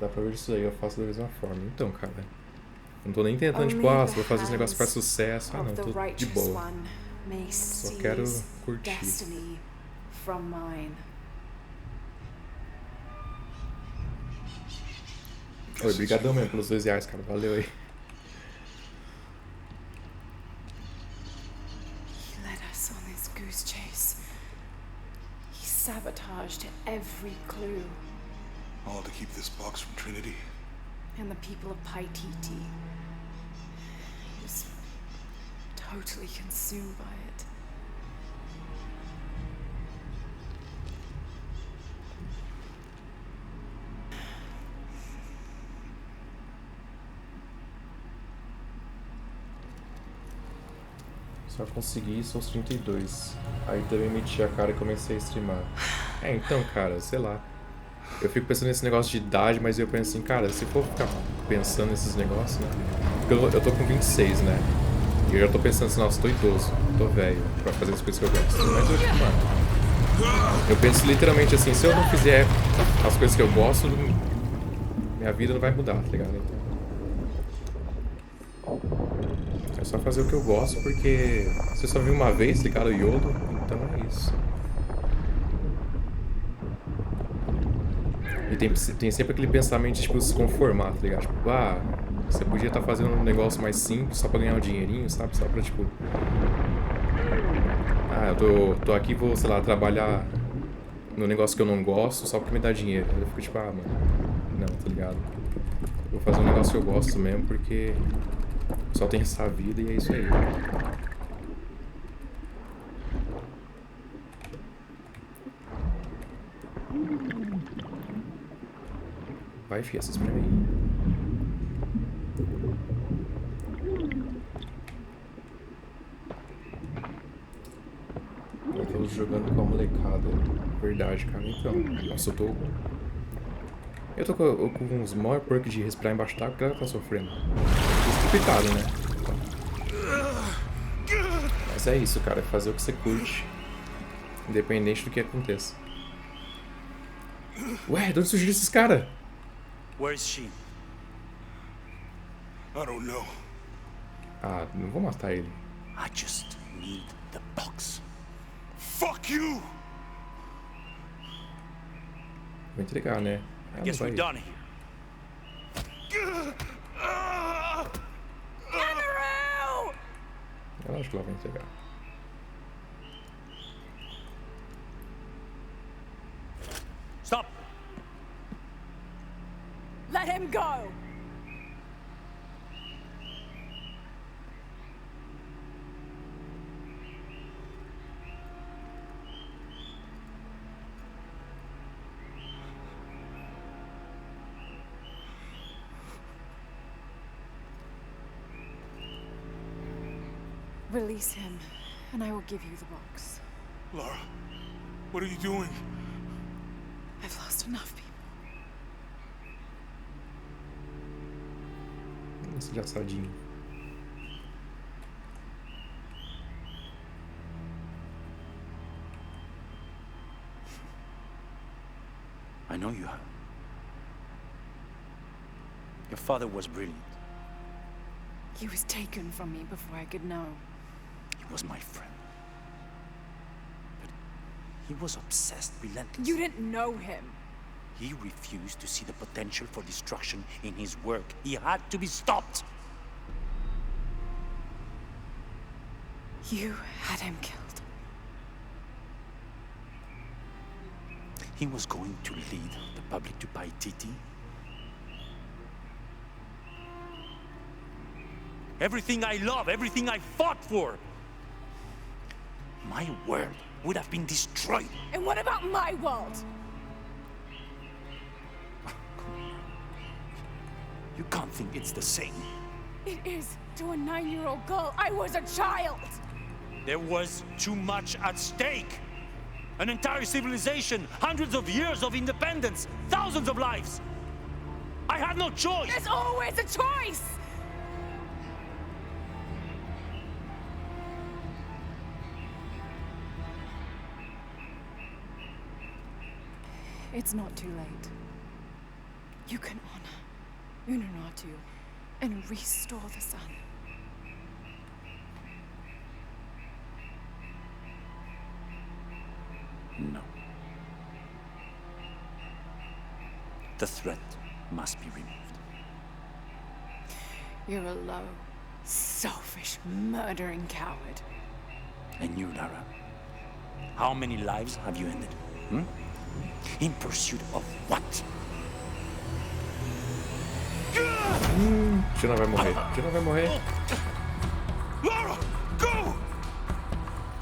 [SPEAKER 1] Dá pra ver isso aí, eu faço da mesma forma. Então, cara, não tô nem tentando, tipo, vou fazer esse negócio pra sucesso. Ah, não, tô de boa. Só quero curtir. Oi, brigadão mesmo pelos R$2, cara. Valeu aí.
[SPEAKER 7] He led us on this goose chase. He sabotaged every clue.
[SPEAKER 4] All to keep this box from Trinity.
[SPEAKER 7] And the people of Paititi. He was totally consumed by it.
[SPEAKER 1] Só consegui isso aos 32. Aí também meti a cara e comecei a streamar. É, então, cara, sei lá. Eu fico pensando nesse negócio de idade, mas eu penso assim, cara, se for ficar pensando nesses negócios, né? Porque eu tô com 26, né? E eu já tô pensando assim, nossa, tô idoso, tô velho pra fazer as coisas que eu gosto. Mas eu, tipo, mano, eu penso literalmente assim, se eu não fizer as coisas que eu gosto, minha vida não vai mudar, tá ligado? Então, é só fazer o que eu gosto, porque você só viu uma vez, ligado, o YOLO, então é isso. E tem sempre aquele pensamento de, tipo, se conformar, tá ligado? Tipo, você podia estar fazendo um negócio mais simples só pra ganhar um dinheirinho, sabe? Só pra, tipo... eu tô aqui, vou, sei lá, trabalhar no negócio que eu não gosto só pra me dar dinheiro. Eu fico tipo, mano, não, tá ligado? Eu vou fazer um negócio que eu gosto mesmo, porque só tem essa vida e é isso aí. Vai, filha, se espreme aí. Eu tô jogando com a molecada. Verdade, cara. Então, nossa, eu tô com uns maior perk de respirar embaixo d'água que ela tá sofrendo. Explicado, né? Mas é isso, cara. É fazer o que você curte. Independente do que aconteça. Ué, de onde surgiram esses caras?
[SPEAKER 5] Where's she?
[SPEAKER 4] I don't know.
[SPEAKER 1] Ah, não vou matar ele.
[SPEAKER 5] I just need the box.
[SPEAKER 4] Fuck you!
[SPEAKER 1] Vou entregar, né?
[SPEAKER 5] I guess we're done here.
[SPEAKER 1] Eu acho que ela vai entregar.
[SPEAKER 5] Stop!
[SPEAKER 7] Let him go! Release him, and I will give you the box.
[SPEAKER 4] Lara, what are you doing?
[SPEAKER 7] I've lost enough people.
[SPEAKER 1] Esse engraçadinho.
[SPEAKER 5] know you have. Your father was brilliant.
[SPEAKER 7] He was taken from me before I could know.
[SPEAKER 5] He was my friend. But he was obsessed, relentless.
[SPEAKER 7] You didn't know him.
[SPEAKER 5] He refused to see the potential for destruction in his work. He had to be stopped.
[SPEAKER 7] You had him killed.
[SPEAKER 5] He was going to lead the public to Paititi. Everything I love, everything I fought for. My world would have been destroyed.
[SPEAKER 7] And what about my world?
[SPEAKER 5] You can't think it's the same.
[SPEAKER 7] It is to a 9-year-old girl. I was a child.
[SPEAKER 5] There was too much at stake. An entire civilization, hundreds of years of independence, thousands of lives. I had no choice.
[SPEAKER 7] There's always a choice. It's not too late. You can honor Unuratu and restore the sun.
[SPEAKER 5] No. The threat must be removed.
[SPEAKER 7] You're a low, selfish, murdering coward.
[SPEAKER 5] And you, Lara? How many lives have you ended? Hmm? In pursuit of what?
[SPEAKER 1] Tina vai morrer. Tina vai morrer.
[SPEAKER 5] Lara, go!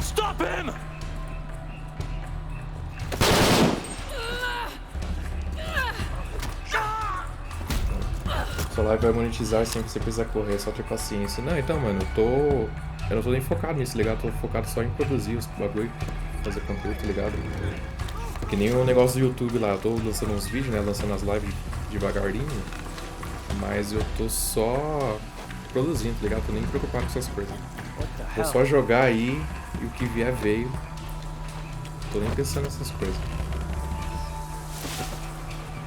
[SPEAKER 5] Stop him!
[SPEAKER 1] Sua live vai monetizar sem você precisar correr, é só ter paciência. Não, então, mano, eu não tô nem focado nisso, ligado? Tô focado só em produzir os bagulho, fazer conteúdo, ligado? Que nem o negócio do YouTube lá, eu tô lançando uns vídeos, né? Lançando as lives devagarinho, mas eu tô só produzindo, ligado? Tô nem preocupado com essas coisas. Vou só jogar aí e o que vier veio. Tô nem pensando nessas coisas.